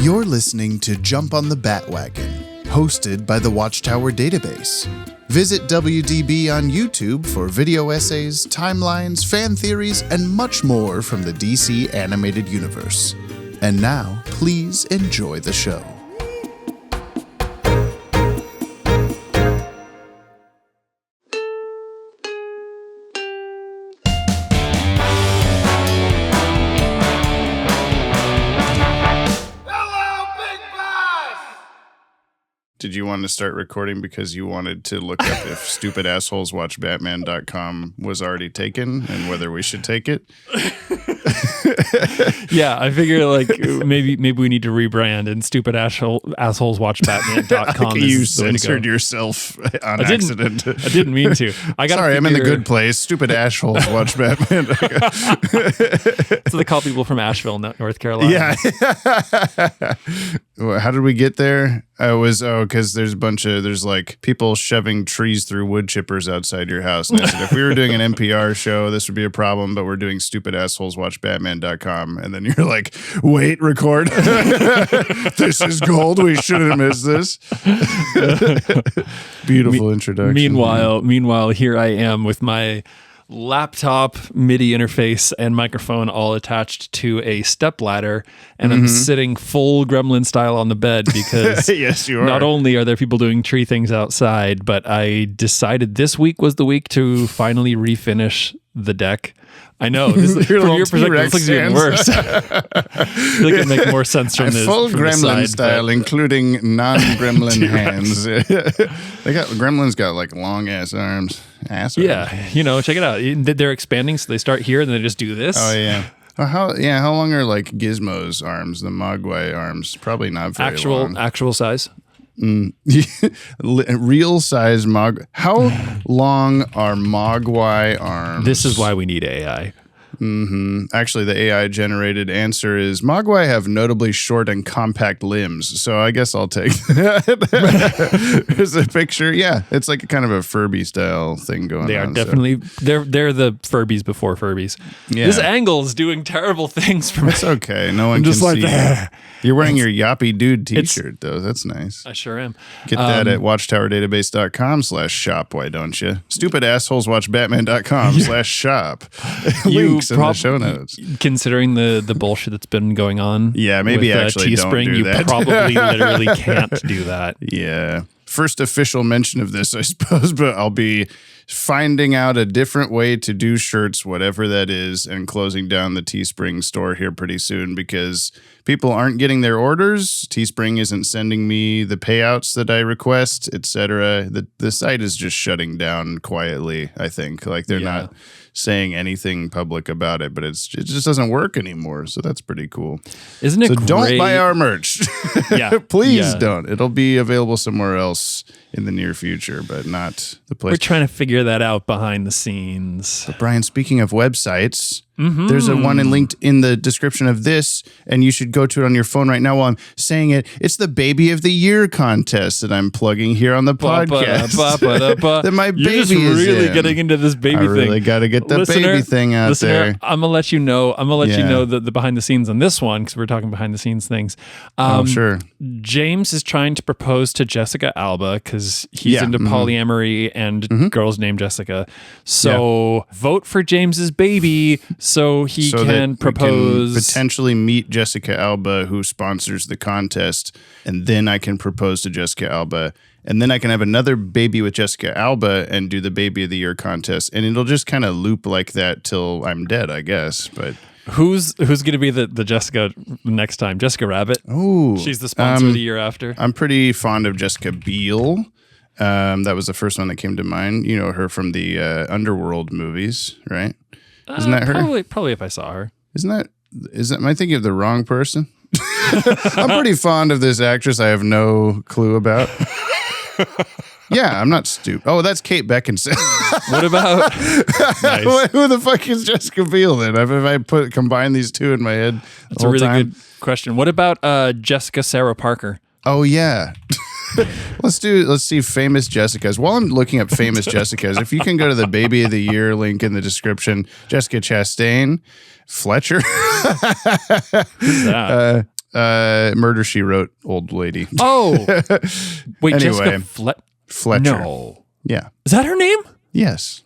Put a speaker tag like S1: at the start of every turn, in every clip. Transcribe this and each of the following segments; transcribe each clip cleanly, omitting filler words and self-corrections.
S1: You're listening to Jump on the Bat-Wagon, hosted by the Watchtower Database. Visit WDB on YouTube for video essays, timelines, fan theories, and much more from the DC animated universe. And now, please enjoy the show. Did you want to start recording because you wanted to look up if stupidassholeswatchbatman.com was already taken and whether we should take it?
S2: Yeah, I figure like maybe we need to rebrand and stupidassholeswatchbatman.com.
S1: You censored yourself on accident.
S2: I didn't mean to.
S1: Sorry, I'm in the good place. Stupid assholes watch Batman.
S2: So they call people from Asheville, North Carolina.
S1: Yeah. How did we get there? Because there's like people shoving trees through wood chippers outside your house. And I said, if we were doing an NPR show, this would be a problem, but we're doing stupidassholeswatchbatman.com. And then you're like, wait, record. This is gold. We shouldn't miss this. Beautiful introduction.
S2: Meanwhile, here I am with my laptop, MIDI interface, and microphone all attached to a stepladder, and I'm sitting full gremlin style on the bed because
S1: yes, you are.
S2: Not only are there people doing tree things outside, but I decided this week was the week to finally refinish the deck. I know. This, from your perspective, this looks even worse. I feel like it'd make more sense from this.
S1: Full
S2: from
S1: gremlin
S2: side,
S1: style, including non-gremlin hands. Gremlins got like long ass arms.
S2: Yeah, check it out. They're expanding, so they start here and they just do this.
S1: Oh yeah. How long are like Gizmo's arms, the Mogwai arms? Probably not very long.
S2: Actual size.
S1: Real size How long are Mogwai arms?
S2: This is why we need AI.
S1: Actually, the AI generated answer is Mogwai have notably short and compact limbs. So I guess I'll take that. There's a picture. Yeah, it's like a kind of a Furby style thing going on.
S2: They are definitely they're the Furbies before Furbies. Yeah. This angle is doing terrible things for me.
S1: It's okay. No one can see. You're wearing your Yoppie Dude t-shirt though. That's nice.
S2: I sure am.
S1: Get that at watchtowerdatabase.com/shop. Why don't you? Stupidassholeswatchbatman.com/shop. Links in the show notes.
S2: Considering the bullshit that's been going on.
S1: Yeah, maybe
S2: with,
S1: actually
S2: Teespring,
S1: don't do that.
S2: You probably literally can't do that.
S1: Yeah. First official mention of this, I suppose, but I'll be finding out a different way to do shirts, whatever that is, and closing down the Teespring store here pretty soon because people aren't getting their orders. Teespring isn't sending me the payouts that I request, etc. The site is just shutting down quietly, I think. Like they're not saying anything public about it, but it just doesn't work anymore. So that's pretty cool.
S2: Isn't it great?
S1: Don't buy our merch.
S2: Yeah.
S1: Please don't. It'll be available somewhere else in the near future, but not the place.
S2: We're trying to figure that out behind the scenes.
S1: But Brian, speaking of websites, there's a one linked in the description of this, and you should go to it on your phone right now while I'm saying it. It's the Baby of the Year contest that I'm plugging here on the podcast. That my baby
S2: You're just really getting into this baby thing.
S1: I really got to get the baby thing out there.
S2: I'm gonna let you know. You know the behind the scenes on this one because we're talking behind the scenes things.
S1: Sure.
S2: James is trying to propose to Jessica Alba because he's into polyamory and girls named Jessica. So vote for James's baby. So he can propose.
S1: Can potentially meet Jessica Alba, who sponsors the contest, and then I can propose to Jessica Alba, and then I can have another baby with Jessica Alba and do the Baby of the Year contest, and it'll just kind of loop like that till I'm dead, I guess. But
S2: who's going to be the Jessica next time? Jessica Rabbit.
S1: Oh,
S2: she's the sponsor the year after.
S1: I'm pretty fond of Jessica Biel. That was the first one that came to mind. You know her from the Underworld movies, right? Isn't that her?
S2: Probably if I saw her.
S1: Am I thinking of the wrong person? I'm pretty fond of this actress I have no clue about. Yeah, I'm not stupid. Oh, that's Kate Beckinsale.
S2: What about? Nice.
S1: Who the fuck is Jessica Biel then? If I combine these two in my head,
S2: that's a really good question. What about Jessica Sarah Parker?
S1: Oh yeah. Let's see famous Jessicas. While I'm looking up famous Jessicas, if you can go to the Baby of the Year link in the description, Jessica Chastain, Fletcher.
S2: Who's that?
S1: Murder, She Wrote old lady.
S2: Oh, wait,
S1: Anyway,
S2: Jessica
S1: Fletcher.
S2: No.
S1: Yeah.
S2: Is that her name?
S1: Yes.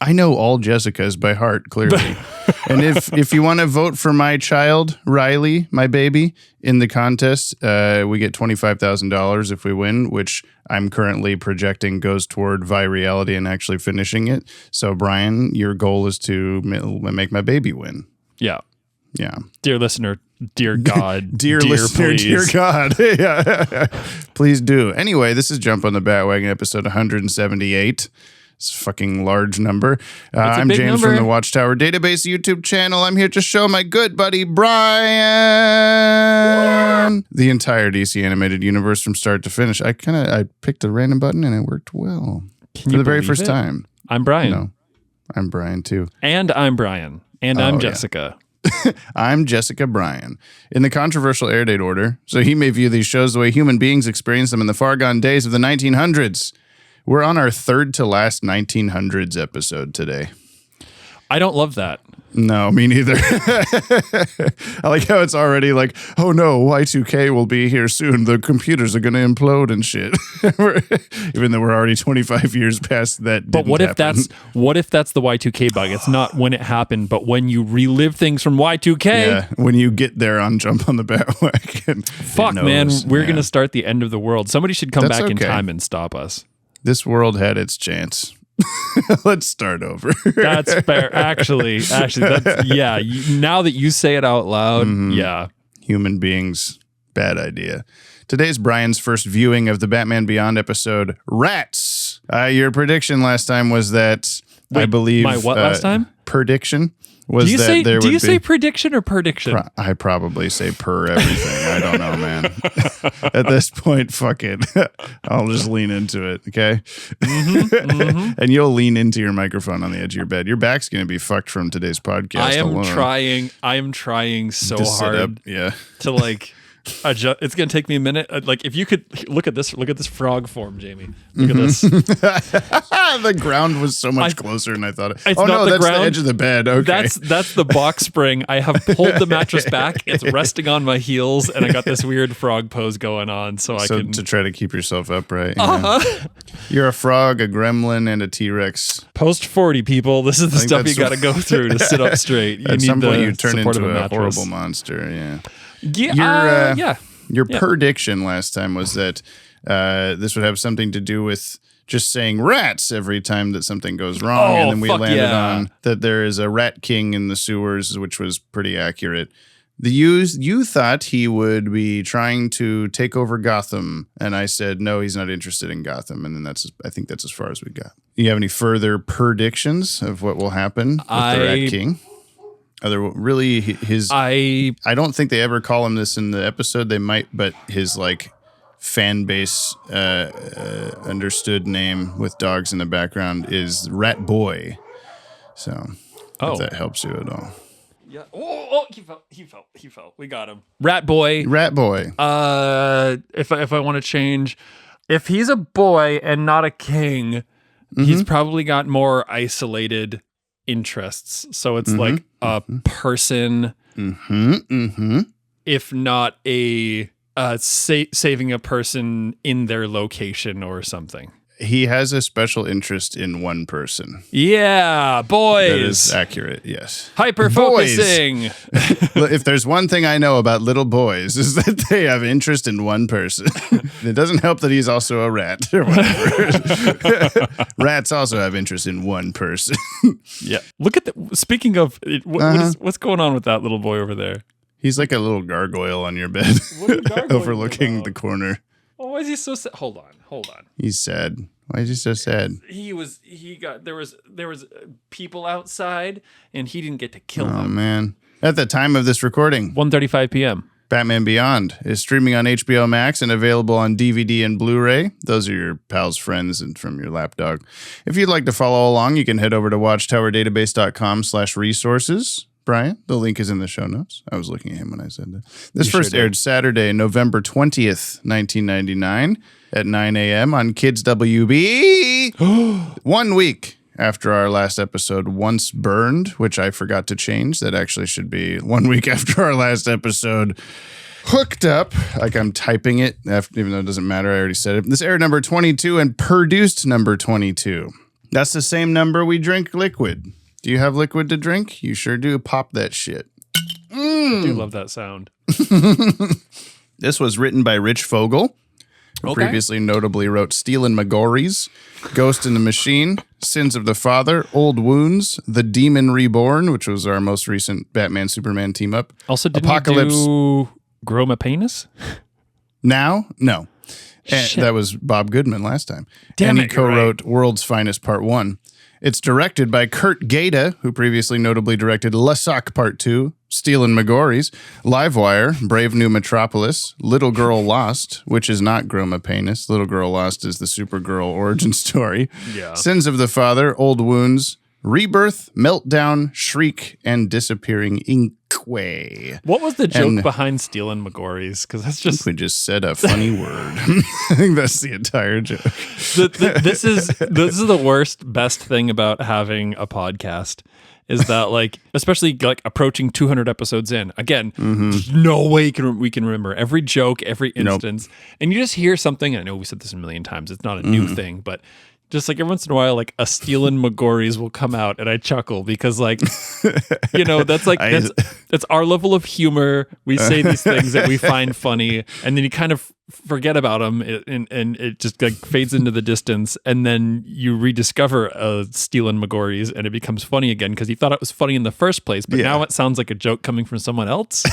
S1: I know all Jessicas by heart, clearly. And if you want to vote for my child, Riley, my baby, in the contest, we get $25,000 if we win, which I'm currently projecting goes toward Vi-Reality and actually finishing it. So, Brian, your goal is to make my baby win.
S2: Yeah.
S1: Yeah.
S2: Dear listener, dear God.
S1: dear listener,
S2: please.
S1: dear God. Yeah. Please do. Anyway, this is Jump on the Bat-Wagon, episode 178. It's a fucking large number. I'm James from the Watchtower Database YouTube channel. I'm here to show my good buddy Brian the entire DC animated universe from start to finish. I picked a random button and it worked well for the very first time.
S2: I'm Brian.
S1: No, I'm Brian too.
S2: And I'm Brian. And I'm Jessica.
S1: I'm Jessica Bryan. In the controversial Airdate order, so he may view these shows the way human beings experienced them in the far gone days of the 1900s. We're on our third to last 1900s episode today.
S2: I don't love that.
S1: No, me neither. I like how it's already like, oh no, Y2K will be here soon. The computers are going to implode and shit. Even though we're already 25 years past that.
S2: But what if that's the Y2K bug? It's not when it happened, but when you relive things from Y2K.
S1: Yeah, when you get there on Jump on the Bat-Wagon.
S2: Fuck, man, we're going to start the end of the world. Somebody should come back in time and stop us.
S1: This world had its chance. Let's start over.
S2: That's fair. Actually, that's, yeah. Now that you say it out loud, yeah.
S1: Human beings, bad idea. Today's Brian's first viewing of the Batman Beyond episode, Rats. Your prediction last time was that, I believe...
S2: My what last time?
S1: Prediction was
S2: do you
S1: that
S2: say,
S1: there would
S2: do
S1: be...
S2: you say prediction or prediction?
S1: I probably say per everything. I don't know, man. At this point, fuck it. I'll just lean into it, okay? And you'll lean into your microphone on the edge of your bed. Your back's going to be fucked from today's podcast
S2: I am trying so hard to like adjust. It's going to take me a minute. Like if you could look at this frog form, Jamie. Look at this.
S1: The ground was so much closer than I thought.
S2: That's the
S1: edge of the bed. Okay.
S2: That's the box spring. I have pulled the mattress back. It's resting on my heels, and I got this weird frog pose going on. So I can
S1: to try to keep yourself upright. You're a frog, a gremlin, and a T-Rex.
S2: Post 40, people. This is the stuff you got to go through to sit up straight. You
S1: At
S2: need
S1: some point, you
S2: the
S1: turn
S2: support
S1: into
S2: of
S1: a horrible monster.
S2: Yeah.
S1: Your prediction last time was that this would have something to do with just saying rats every time that something goes wrong. And then we landed on that there is a rat king in the sewers, which was pretty accurate. You thought he would be trying to take over Gotham. And I said, no, he's not interested in Gotham. And then I think that's as far as we got. You have any further predictions of what will happen with the rat king? I don't think they ever call him this in the episode. They might, but his like fan base understood name with dogs in the background is Rat Boy. So if that helps you at all.
S2: Yeah. Oh, he fell. We got him. Rat Boy.
S1: If
S2: I want to change, if he's a boy and not a king, he's probably got more isolated interests. So it's like a person, if not a saving a person in their location or something.
S1: He has a special interest in one person.
S2: Yeah, boys.
S1: That is accurate, yes.
S2: Hyper-focusing.
S1: If there's one thing I know about little boys is that they have interest in one person. It doesn't help that he's also a rat or whatever. Rats also have interest in one person.
S2: Yeah. Look at speaking of, what's going on with that little boy over there?
S1: He's like a little gargoyle on your bed, overlooking the corner.
S2: Oh, why is he so sad? Hold on.
S1: He's sad. Why is he so sad?
S2: There was people outside and he didn't get to kill them.
S1: Oh man. At the time of this recording,
S2: 1:35 p.m.
S1: Batman Beyond is streaming on HBO Max and available on DVD and Blu-ray. Those are your pals, friends, and from your lapdog. If you'd like to follow along, you can head over to watchtowerdatabase.com/resources. Brian, the link is in the show notes. I was looking at him when I said that. This first aired Saturday, November 20th, 1999 at 9 a.m. on Kids WB. 1 week after our last episode, Once Burned, which I forgot to change. That actually should be 1 week after our last episode, hooked up, like I'm typing it, even though it doesn't matter, I already said it. This error number 22 and produced number 22. That's the same number we drink liquid. Do you have liquid to drink? You sure do. Pop that shit.
S2: I do love that sound.
S1: This was written by Rich Fogel, who previously notably wrote Stealin' McGorry's, Ghost in the Machine, Sins of the Father, Old Wounds, The Demon Reborn, which was our most recent Batman-Superman team-up.
S2: Also, didn't Apocalypse. You do Groma Penis?
S1: Now? No. That was Bob Goodman last time.
S2: Damn
S1: and he co-wrote World's Finest Part 1. It's directed by Kurt Gaeta, who previously notably directed Lesak Part 2, Stealin' McGorry's, Livewire, Brave New Metropolis, Little Girl Lost, which is not Groma Penis. Little Girl Lost is the Supergirl origin story.
S2: Yeah.
S1: Sins of the Father, Old Wounds, Rebirth, Meltdown, Shriek, and Disappearing Inkway.
S2: What was the joke behind Stealin' McGorry's? Because that's just...
S1: We just said a funny word. I think that's the entire joke.
S2: This is the worst, best thing about having a podcast is that, like, especially like approaching 200 episodes in. Again, there's no way we can remember every joke, every instance. And you just hear something. I know we said this a million times. It's not a new thing, but... Just like every once in a while, like a Stealin' McGorry's will come out, and I chuckle because, like, that's like that's our level of humor. We say these things that we find funny, and then you kind of forget about them, and it just like fades into the distance, and then you rediscover Stealin' McGorry's, and it becomes funny again because you thought it was funny in the first place, but now it sounds like a joke coming from someone else.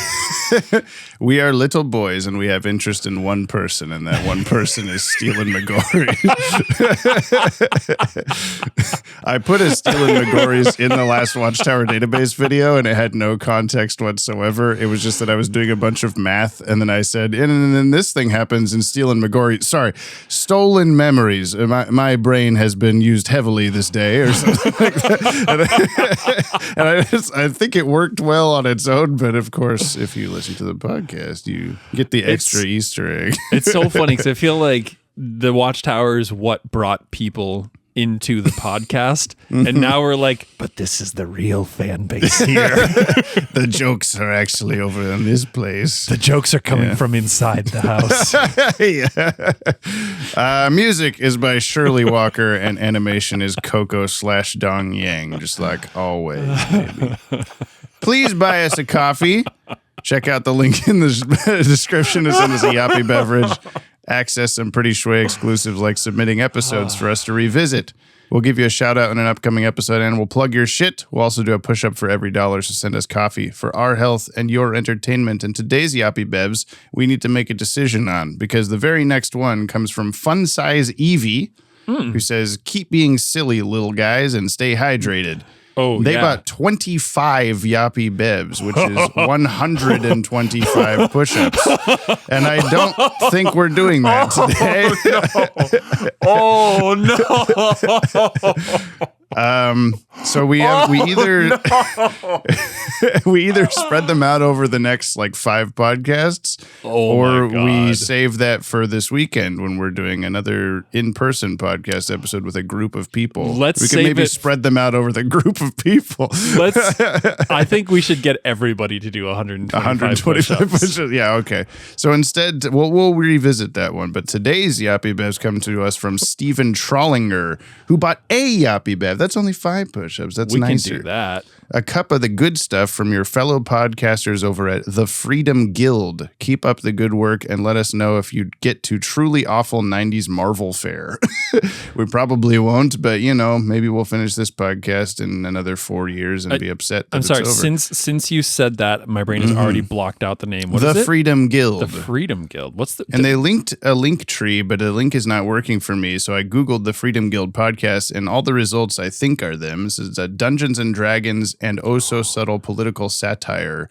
S1: We are little boys, and we have interest in one person, and that one person is Stealin' McGorry. I put a Stealin' McGorry's in the last Watchtower Database video, and it had no context whatsoever. It was just that I was doing a bunch of math, and then I said, and then this thing happens in Stealin' McGorry. Sorry, stolen memories. My brain has been used heavily this day, or something like that. And I think it worked well on its own, but of course, if you listen to the podcast, you get the extra Easter egg.
S2: It's so funny because I feel like the Watchtower is what brought people into the podcast, and now we're like, but this is the real fan base here.
S1: The jokes are actually over in this place.
S2: The jokes are coming from inside the
S1: house. Music is by Shirley Walker, and animation is Coco/Dong Yang, just like always, baby. Please buy us a coffee. Check out the link in the description to send us a Yoppie beverage. Access some pretty shway exclusives like submitting episodes for us to revisit. We'll give you a shout out in an upcoming episode, and we'll plug your shit. We'll also do a push up for every $1, so send us coffee for our health and your entertainment. And today's Yoppie Bevs, we need to make a decision on, because the very next one comes from Fun Size Evie, who says, keep being silly, little guys, and stay hydrated. They bought 25 Yoppie Bevs, which is 125 push-ups. And I don't think we're doing that today.
S2: Oh, no.
S1: So we either spread them out over the next like 5 podcasts, or we save that for this weekend when we're doing another in-person podcast episode with a group of people. We can maybe spread them out over the group of people.
S2: I think we should get everybody to do 125 push-ups.
S1: Yeah, okay. So instead, we'll revisit that one. But today's Yoppie Bevs come to us from Stephen Trollinger, who bought a Yoppie Bev. That's only 5 push-ups. That's nicer.
S2: We can do that.
S1: A cup of the good stuff from your fellow podcasters over at The Freedom Guild. Keep up the good work and let us know if you get to truly awful 90s Marvel fare. We probably won't, but maybe we'll finish this podcast in another 4 years and be upset that
S2: I'm sorry,
S1: it's over.
S2: Since you said that, my brain has already blocked out the name. What is it?
S1: The Freedom Guild.
S2: The Freedom Guild. What's the...
S1: And they linked a link tree, but the link is not working for me, so I Googled the Freedom Guild podcast, and all the results I think are them. This is a Dungeons and Dragons and oh so subtle political satire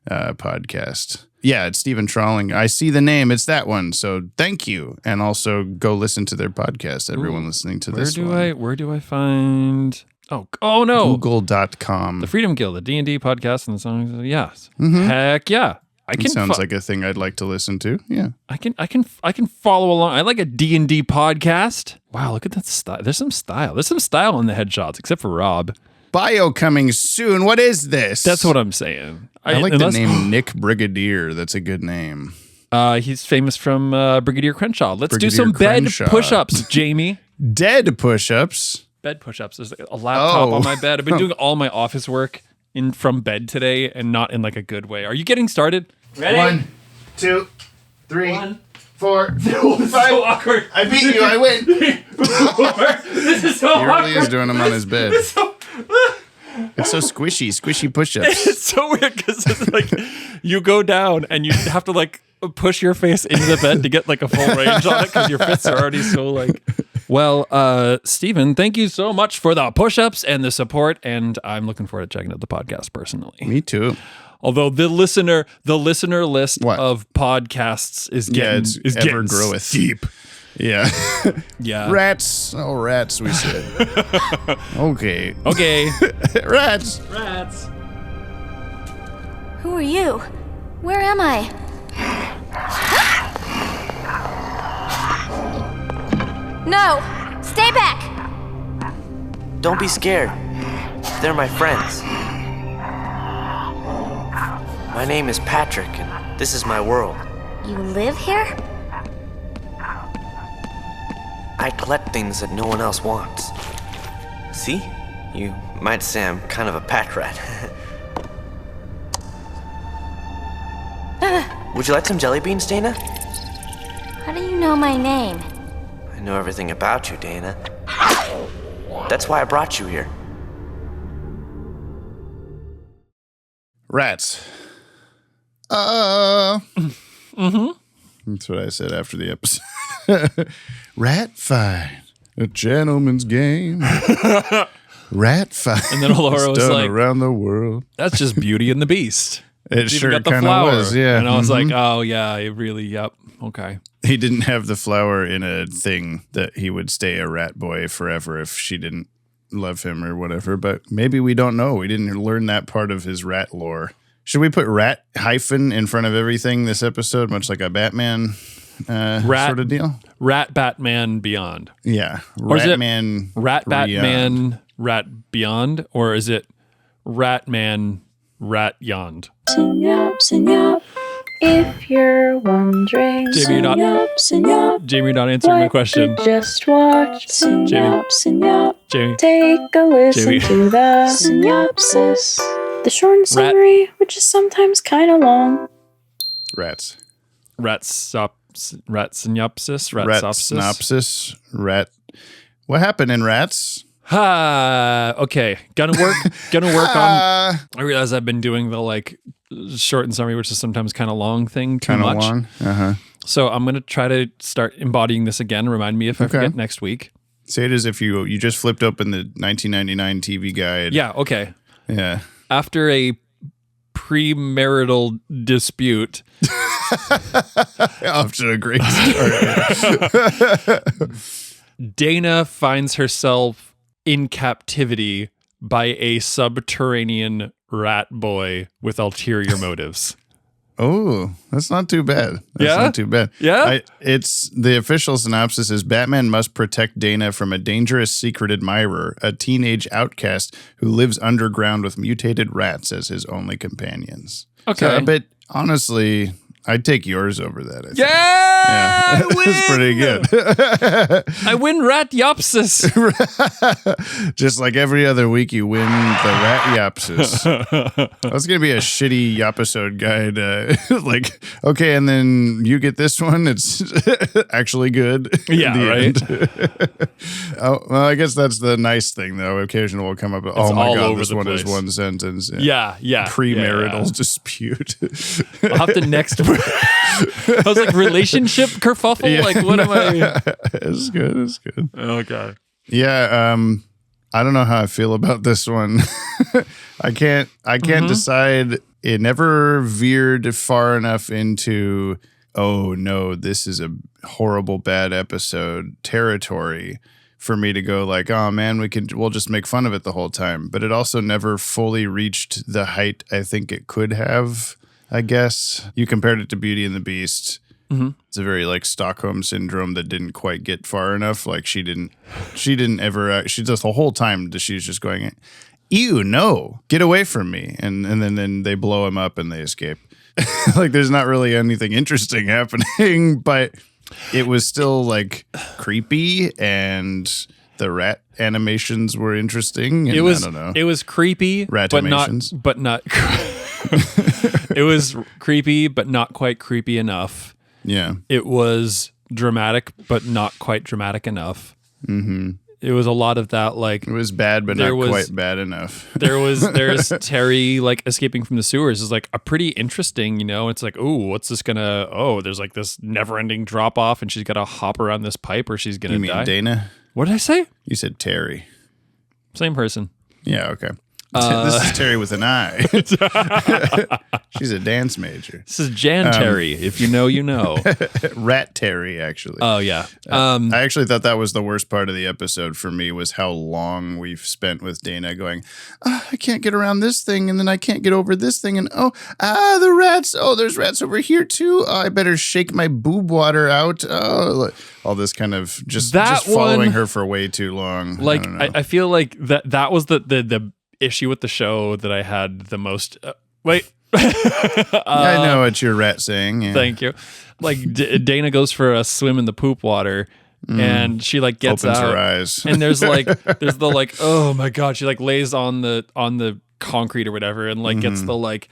S1: podcast. Yeah, it's Stephen Trolling. I see the name. It's that one. So thank you. And also go listen to their podcast. Everyone listening to this one.
S2: Where do I find... Oh no.
S1: Google.com.
S2: The Freedom Guild, the D&D podcast and the songs. Yes. Mm-hmm. Heck yeah.
S1: Sounds like a thing I'd like to listen to. Yeah.
S2: I can follow along. I like a D&D podcast. Wow, look at that style. There's some style. There's some style in the headshots, except for Rob.
S1: bio coming soon. What is this?
S2: That's what I'm saying.
S1: I like the name Nick Brigadier. That's a good name.
S2: He's famous from Brigadier Crenshaw. Let's do
S1: Brigadier
S2: some
S1: Crenshaw.
S2: bed push-ups, Jamie.
S1: Dead push-ups?
S2: Bed push-ups. There's a laptop on my bed. I've been doing all my office work from bed today and not in like a good way. Are you getting started?
S3: Ready?
S1: 1, 2, 3, 4, 5.
S2: So awkward.
S1: I beat you. I win.
S2: This is so
S1: He really
S2: awkward.
S1: is doing them on his bed. It's so squishy push-ups.
S2: It's so weird because it's like you go down and you have to like push your face into the bed to get like a full range on it because your fists are already so like. Well, Stephen, thank you so much for the push-ups and the support, and I'm looking forward to checking out the podcast personally.
S1: Me too.
S2: Although the listener list
S1: What?
S2: of podcasts is getting
S1: it's ever groweth.
S2: steep.
S1: Yeah.
S2: Yeah.
S1: Rats. Oh, rats, we said. Okay.
S2: Okay.
S1: Rats.
S2: Rats.
S4: Who are you? Where am I? No! Stay back!
S3: Don't be scared. They're my friends. My name is Patrick, and this is my world.
S4: You live here?
S3: I collect things that no one else wants. See? You might say I'm kind of a pack rat. Would you like some jelly beans, Dana?
S4: How do you know my name?
S3: I know everything about you, Dana. That's why I brought you here.
S1: Rats. That's what I said after the episode. Rat fight. A gentleman's game. Rat fight.
S2: And then Laura was
S1: done
S2: like,
S1: around the world.
S2: that's just Beauty and the Beast.
S1: It
S2: It's
S1: sure
S2: even got the
S1: kind of
S2: flower.
S1: was, yeah.
S2: And I was like, oh, yeah, it really, yep, okay.
S1: He didn't have the flower in a thing that he would stay a rat boy forever if she didn't love him or whatever. But maybe we don't know. We didn't learn that part of his rat lore. Should we put rat hyphen in front of everything this episode, much like a Batman sort of deal?
S2: Rat Batman Beyond.
S1: Yeah.
S2: Or is it
S1: Ratman.
S2: Rat
S1: Beyond.
S2: Batman Rat Beyond? Or is it Ratman Rat Yond?
S5: Synup. If you're wondering,
S2: Jamie, you're not-
S5: Synup.
S2: Jamie, you're not answering my
S5: What
S2: question.
S5: you just watched. Synup.
S2: Jamie.
S5: Take a listen
S2: Jamie.
S5: to the synopsis. The short summary, which is sometimes kind of long.
S1: Rats.
S2: Rat synopsis? Rat
S1: Synopsis. Rat. What happened in Rats?
S2: Okay. Gonna work on. I realize I've been doing the like short and summary, which is sometimes kind of long thing too
S1: Kind of
S2: much.
S1: long. Uh-huh.
S2: So I'm gonna try to start embodying this again. Remind me if I forget next week.
S1: Say it as if you just flipped open the 1999 TV guide.
S2: Yeah. Okay.
S1: Yeah.
S2: After a premarital dispute,
S1: Off to a great start.
S2: Dana finds herself in captivity by a subterranean rat boy with ulterior motives.
S1: Oh, that's not too bad. That's
S2: Yeah?
S1: not too bad.
S2: Yeah?
S1: It's the official synopsis is Batman must protect Dana from a dangerous secret admirer, a teenage outcast who lives underground with mutated rats as his only companions.
S2: Okay.
S1: But honestly, I'd take yours over that. I think.
S2: Yeah,
S1: That's pretty good.
S2: I win Rat-Yopsis.
S1: Just like every other week, you win the Rat Yapsis. That's going to be a shitty Yapisode guide. Like, okay, and then you get this one. It's actually good.
S2: Yeah, right?
S1: Oh, well, I guess that's the nice thing, though. Occasionally will come up, oh my
S2: all
S1: God,
S2: over
S1: this
S2: the
S1: one is
S2: place.
S1: one sentence.
S2: Yeah.
S1: Premarital dispute.
S2: I'll have to next. I was like, relationship kerfuffle?
S1: Yeah.
S2: Like, what am I?
S1: It's good. It's good.
S2: Okay.
S1: Yeah, I don't know how I feel about this one. I can't decide. It never veered far enough into, oh no, this is a horrible bad episode territory for me to go like, oh man, we'll just make fun of it the whole time. But it also never fully reached the height I think it could have, I guess. You compared it to Beauty and the Beast.
S2: Mm-hmm.
S1: It's a very like Stockholm syndrome that didn't quite get far enough. Like she just the whole time she's just going, ew, no, get away from me. And then they blow him up and they escape. Like there's not really anything interesting happening, but it was still like creepy and the rat animations were interesting. And
S2: It was,
S1: I don't know.
S2: It was creepy, but not. It was creepy, but not quite creepy enough.
S1: Yeah.
S2: It was dramatic, but not quite dramatic enough. Mm-hmm. It was a lot of that, like
S1: It was bad, but not quite bad enough.
S2: There's Terry like escaping from the sewers is like a pretty interesting, it's like, oh, what's this there's like this never-ending drop off, and she's got to hop around this pipe, or she's gonna
S1: You mean
S2: die.
S1: Dana?
S2: What did I say?
S1: You said Terry.
S2: Same person.
S1: Yeah. Okay. This is Terry with an I. She's a dance major.
S2: This is Jan Terry. If you know, you know.
S1: Rat Terry, actually.
S2: Oh yeah.
S1: I actually thought that was the worst part of the episode for me, was how long we've spent with Dana going, I can't get around this thing, and then I can't get over this thing, and the rats. Oh, there's rats over here too. Oh, I better shake my boob water out. Oh, all this kind of just following her for way too long.
S2: Like I feel like that was the issue with the show that I had the most. Wait.
S1: I know what your rat saying. Yeah.
S2: Thank you. Like Dana goes for a swim in the poop water, and she like gets
S1: Opens
S2: out,
S1: her eyes,
S2: and there's the like, oh my god, she like lays on the concrete or whatever, and like gets the like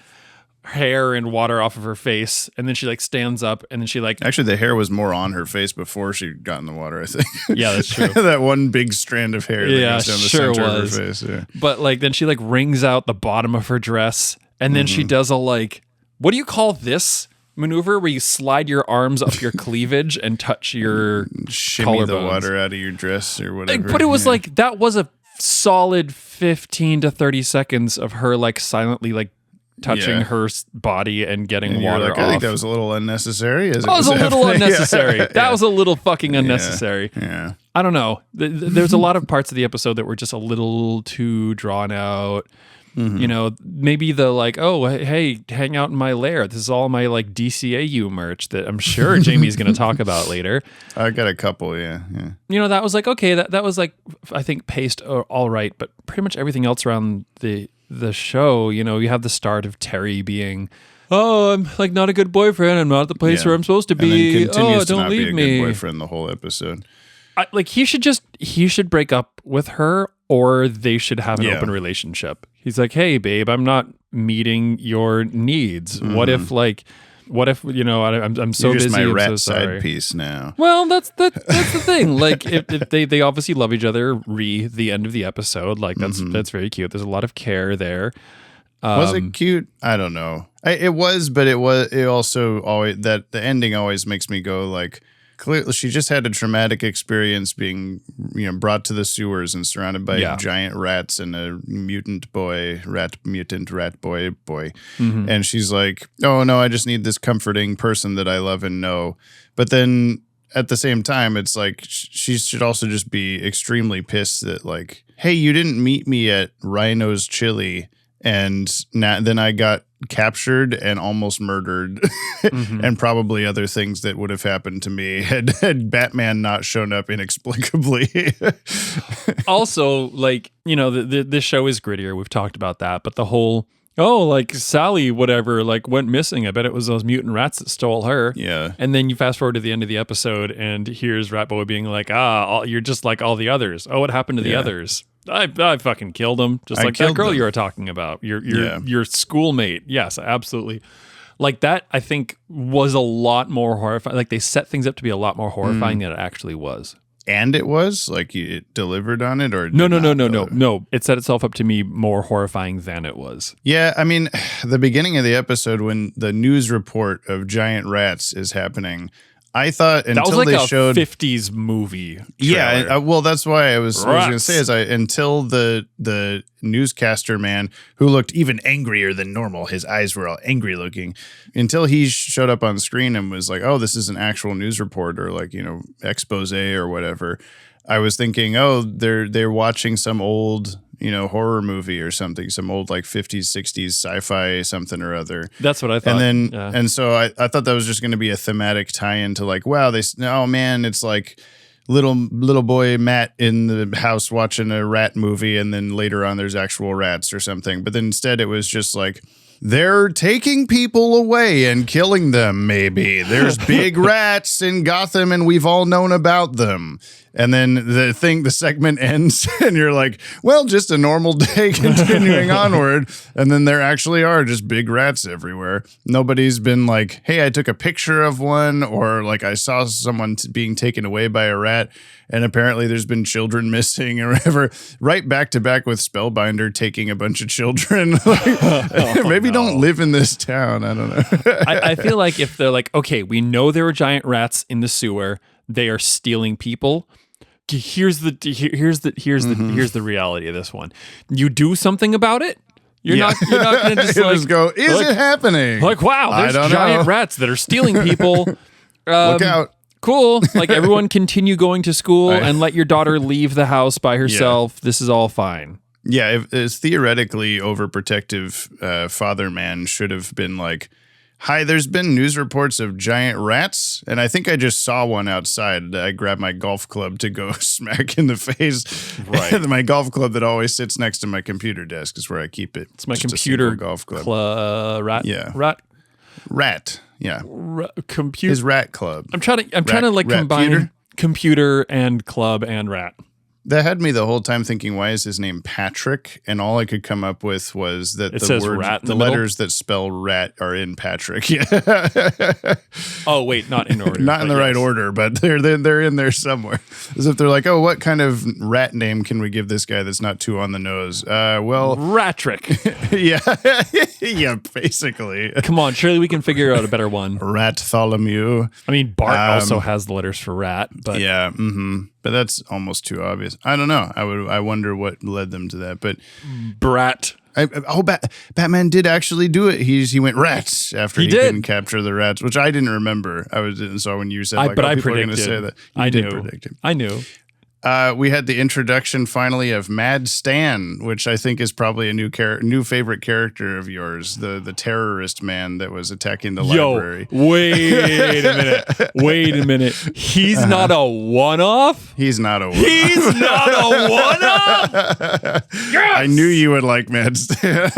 S2: hair and water off of her face, and then she like stands up, and then she like
S1: actually the hair was more on her face before she got in the water, I think.
S2: Yeah, that's true.
S1: That one big strand of hair that goes down the center of her face. Yeah.
S2: But like then she like wrings out the bottom of her dress, and then she does a like, what do you call this maneuver where you slide your arms up your cleavage and touch your
S1: shimmy the
S2: collarbones?
S1: water out of your dress or whatever.
S2: But it was like, that was a solid 15 to 30 seconds of her like silently like touching her body and getting water off.
S1: I think that was a little unnecessary.
S2: That was a little unnecessary. That was a little fucking unnecessary.
S1: Yeah.
S2: I don't know. There's a lot of parts of the episode that were just a little too drawn out. Maybe the like, oh, hey, hang out in my lair. This is all my like DCAU merch that I'm sure Jamie's going to talk about later.
S1: I got a couple, yeah.
S2: That was like, okay, that was like, I think paced all right, but pretty much everything else around the show, you have the start of Terry being, oh, I'm like not a good boyfriend. I'm not at the place where I'm supposed to be.
S1: And then continues to
S2: don't
S1: not
S2: leave
S1: be a
S2: me.
S1: good boyfriend the whole episode.
S2: He should break up with her, or they should have an open relationship. He's like, hey, babe, I'm not meeting your needs. What if I'm so
S1: You're just
S2: busy.
S1: my rat
S2: I'm so sorry.
S1: side piece now.
S2: Well, that's the thing. Like, if they obviously love each other. The end of the episode, like that's very cute. There's a lot of care there.
S1: Was it cute? I don't know. It was, but it also always, that the ending always makes me go like, clearly she just had a traumatic experience being brought to the sewers and surrounded by giant rats and a mutant rat boy. And she's like, oh no, I just need this comforting person that I love and know. But then at the same time, it's like she should also just be extremely pissed that like, hey, you didn't meet me at Rhino's Chili, and then I got captured and almost murdered, and probably other things that would have happened to me had Batman not shown up inexplicably.
S2: Also, like, this show is grittier. We've talked about that, but the whole, like Sally, whatever, like went missing. I bet it was those mutant rats that stole her.
S1: Yeah.
S2: And then you fast forward to the end of the episode, and here's Rat Boy being like, you're just like all the others. Oh, what happened to the others? I fucking killed them. Just like that girl you were talking about. Your schoolmate. Yes, absolutely. Like that, I think, was a lot more horrifying. Like they set things up to be a lot more horrifying than it actually was.
S1: And it was like it delivered on it, or
S2: no. It set itself up to me more horrifying than it was.
S1: Yeah, I mean, the beginning of the episode when the news report of giant rats is happening, I thought until
S2: that was like
S1: they
S2: a
S1: showed
S2: 50s movie trailer.
S1: Yeah, well, that's why I was going to say until the newscaster man, who looked even angrier than normal, his eyes were all angry looking, until he showed up on screen and was like, oh, this is an actual news report, or like, expose or whatever. I was thinking, oh, they're watching some old horror movie or something, some old like 50s, 60s sci-fi something or other.
S2: That's what I thought.
S1: And then, and so I thought that was just going to be a thematic tie-in to like, wow, oh man, it's like little boy Matt in the house watching a rat movie, and then later on there's actual rats or something. But then instead it was just like, they're taking people away and killing them, maybe. There's big rats in Gotham and we've all known about them. And then the segment ends and you're like, well, just a normal day continuing onward. And then there actually are just big rats everywhere. Nobody's been like, hey, I took a picture of one, or like I saw someone being taken away by a rat. And apparently there's been children missing or whatever, right back to back with Spellbinder taking a bunch of children. Maybe don't live in this town. I don't know.
S2: I feel like if they're like, okay, we know there are giant rats in the sewer, they are stealing people. Here's the reality of this one. You do something about it. You're not going to just
S1: go, is it happening?
S2: Like, wow, there's giant rats that are stealing people.
S1: Look out.
S2: Cool. Like, everyone continue going to school and let your daughter leave the house by herself. Yeah. This is all fine.
S1: Yeah, it's theoretically overprotective father man should have been like, hi, there's been news reports of giant rats, and I think I just saw one outside. I grabbed my golf club to go smack in the face. Right. My golf club that always sits next to my computer desk is where I keep it.
S2: It's my computer
S1: golf club.
S2: Rat.
S1: Yeah.
S2: Rat.
S1: Yeah.
S2: Computer.
S1: His rat club.
S2: I'm trying to like combine computer and club and rat.
S1: That had me the whole time thinking, why is his name Patrick? And all I could come up with was that the letters that spell rat are in Patrick. Yeah.
S2: Oh, wait, not in order.
S1: Not in the right order, but they're in there somewhere. As if they're like, oh, what kind of rat name can we give this guy that's not too on the nose? Well,
S2: Ratrick.
S1: Yeah. Yeah, basically.
S2: Come on, surely we can figure out a better one.
S1: Rattholomew.
S2: I mean, Bart also has the letters for rat, but
S1: yeah, but that's almost too obvious. I don't know. I wonder what led them to that, but
S2: Brat.
S1: Batman did actually do it. He went rats after he didn't capture the rats, which I didn't remember. So when you said, like,
S2: I
S1: people
S2: predicted.
S1: are going to say that,
S2: I
S1: did
S2: knew.
S1: predict it.
S2: I knew.
S1: We had the introduction finally of Mad Stan, which I think is probably a new favorite character of yours, the terrorist man that was attacking the library.
S2: Wait a minute. He's not a one-off?
S1: He's not a one-off.
S2: He's not a one-off? Yes!
S1: I knew you would like Mad Stan.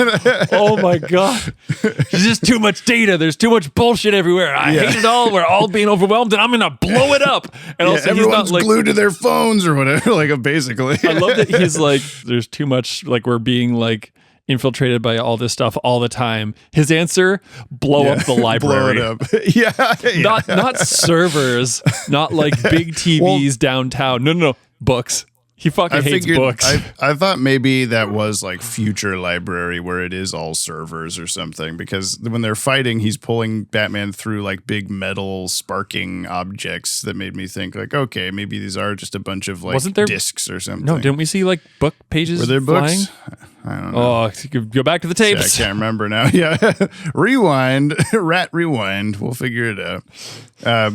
S2: Oh my God. There's just too much data. There's too much bullshit everywhere. I hate it all. We're all being overwhelmed and I'm going to blow it up. And also
S1: everyone's glued to their phones or whatever, like basically.
S2: I love that he's like, there's too much, like we're being like infiltrated by all this stuff all the time. His answer, blow up the library.
S1: Blow it up. Yeah.
S2: Not servers, not like big TVs downtown. No. Books. He fucking hates books.
S1: I thought maybe that was like future library where it is all servers or something, because when they're fighting, he's pulling Batman through like big metal sparking objects that made me think like, okay, maybe these are just a bunch of like discs or something.
S2: No, didn't we see like book pages?
S1: Were there
S2: flying?
S1: Books? I don't know.
S2: Oh, go back to the tapes.
S1: I can't remember now. Yeah. Rewind. Rat rewind. We'll figure it out.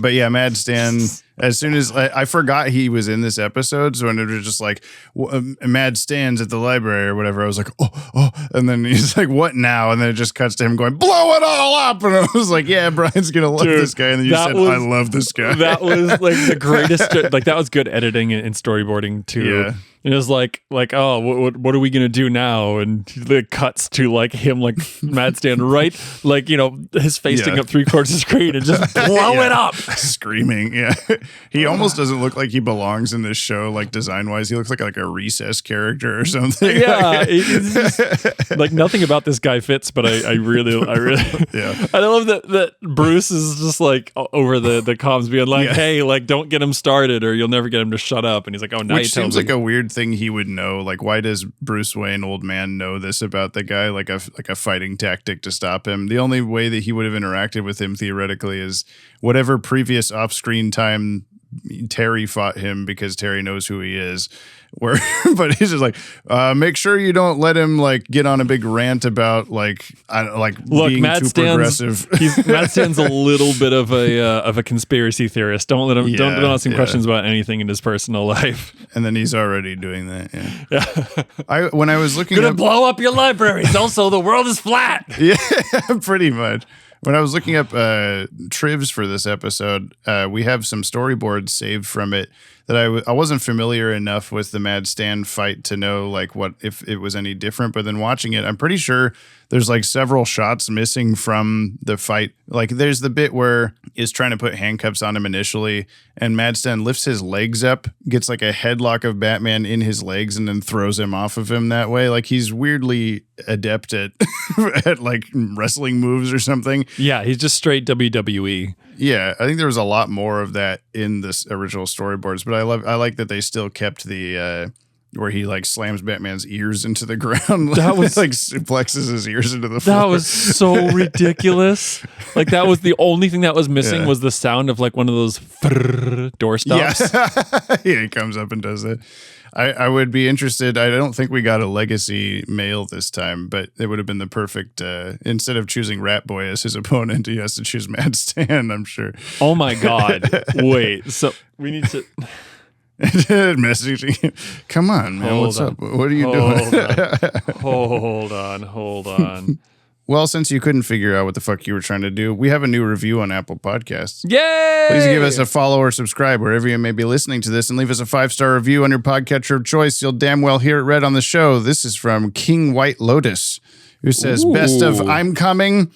S1: But yeah, Mad Stan, as soon as I forgot he was in this episode, so when it was just like Mad Stan's at the library or whatever, I was like, oh, and then he's like, what now? And then it just cuts to him going, blow it all up. And I was like, yeah, Brian's gonna love this guy. And then you said, I love this guy.
S2: That was like the greatest. Like that was good editing and storyboarding too.
S1: Yeah.
S2: And it was like, oh, what are we gonna do now? And it cuts to like him, like Mad Stan, right, like his facing up 3/4 of the screen and just blow it up,
S1: screaming. Yeah, he almost doesn't look like he belongs in this show, like design wise. He looks like a Recess character or something.
S2: Yeah, it's just, like nothing about this guy fits. But I really,
S1: yeah.
S2: I love that Bruce is just like over the comms being like, hey, like don't get him started or you'll never get him to shut up. And he's like, oh, now
S1: which seems like a weird thing he would know. Like, why does Bruce Wayne, old man, know this about the guy? Like a fighting tactic to stop him. The only way that he would have interacted with him theoretically is whatever previous off-screen time Terry fought him, because Terry knows who he is. But he's just like, make sure you don't let him like get on a big rant about look, being too progressive.
S2: Matt Stan's a little bit of a conspiracy theorist. Don't let him. Don't ask him questions about anything in his personal life.
S1: And then he's already doing that. Yeah. When I was looking,
S2: gonna blow up your libraries. Also, the world is flat.
S1: Yeah, pretty much. When I was looking up trivs for this episode, we have some storyboards saved from it that I wasn't familiar enough with the Mad Stan fight to know like what if it was any different. But then watching it, I'm pretty sure there's like several shots missing from the fight. Like there's the bit where is trying to put handcuffs on him initially, and Mad Stan lifts his legs up, gets like a headlock of Batman in his legs, and then throws him off of him that way. Like he's weirdly adept at at like wrestling moves or something.
S2: Yeah, he's just straight WWE.
S1: Yeah, I think there was a lot more of that in this original storyboards, but I like that they still kept the where he like slams Batman's ears into the ground.
S2: That was
S1: like suplexes his ears into the floor.
S2: That was so ridiculous. Like that was the only thing that was missing was the sound of like one of those door stops.
S1: Yeah. Yeah, he comes up and does it. I would be interested. I don't think we got a legacy mail this time, but it would have been the perfect, instead of choosing Rat Boy as his opponent, he has to choose Mad Stan, I'm sure.
S2: Oh my God. Wait, so we need to...
S1: Messaging him. Come on, man. What's up? What are you doing?
S2: Hold on.
S1: Well, since you couldn't figure out what the fuck you were trying to do, we have a new review on Apple Podcasts.
S2: Yay!
S1: Please give us a follow or subscribe wherever you may be listening to this and leave us a 5-star review on your podcatcher of choice. You'll damn well hear it read on the show. This is from King White Lotus, who says, best of I'm coming.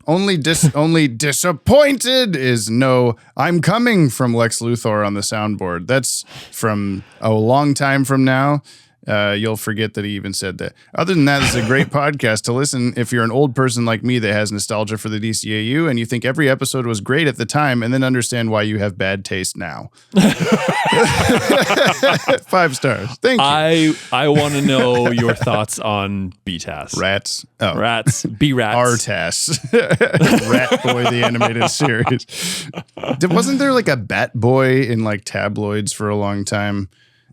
S1: Only disappointed is no I'm coming from Lex Luthor on the soundboard. That's from a long time from now. You'll forget that he even said that. Other than that, it's a great podcast to listen if you're an old person like me that has nostalgia for the DCAU and you think every episode was great at the time and then understand why you have bad taste now. 5 stars. Thank you.
S2: I want to know your thoughts on BTAS.
S1: Rats. Oh.
S2: Rats. B-Rats.
S1: RTAS. Rat Boy, the animated series. Wasn't there like a Bat Boy in like tabloids for a long time?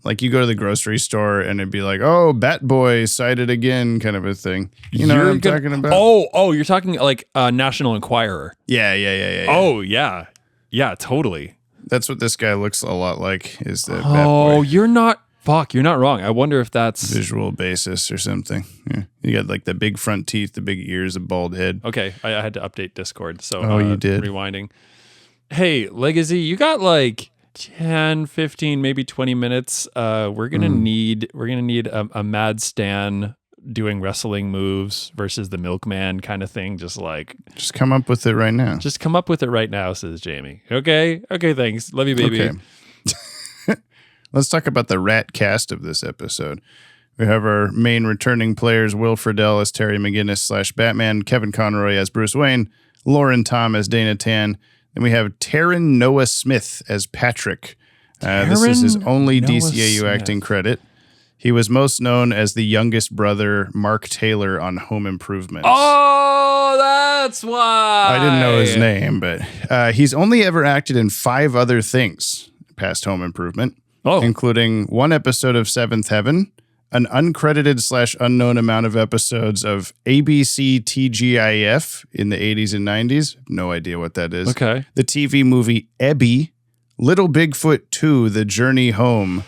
S1: Like you go to the grocery store and it'd be like, oh, Bat Boy sighted again kind of a thing. You know what I'm talking about?
S2: Oh, you're talking like National Enquirer.
S1: Yeah.
S2: Oh, yeah. Yeah, totally.
S1: That's what this guy looks a lot like is the Bat
S2: Oh,
S1: Boy.
S2: you're not wrong. I wonder if that's...
S1: Visual basis or something. Yeah. You got like the big front teeth, the big ears, the bald head.
S2: Okay, I had to update Discord. So
S1: you did?
S2: Rewinding. Hey, Legacy, you got like 10, 15, maybe 20 minutes. We're gonna need a Mad Stan doing wrestling moves versus the Milkman kind of thing. Just
S1: come up with it right now.
S2: Just come up with it right now, says Jamie. Okay, thanks. Love you, baby.
S1: Okay. Let's talk about the rat cast of this episode. We have our main returning players, Will Friedle as Terry McGinnis / Batman, Kevin Conroy as Bruce Wayne, Lauren Tom as Dana Tan. Then we have Taron Noah Smith as Patrick. This is his only DCAU acting credit. He was most known as the youngest brother, Mark Taylor, on Home Improvement.
S2: Oh, that's why.
S1: I didn't know his name, but he's only ever acted in 5 other things past Home Improvement, including 1 episode of Seventh Heaven, an uncredited / unknown amount of episodes of ABC TGIF in the 80s and 90s. No idea what that is.
S2: Okay.
S1: The TV movie Ebby, Little Bigfoot 2, The Journey Home,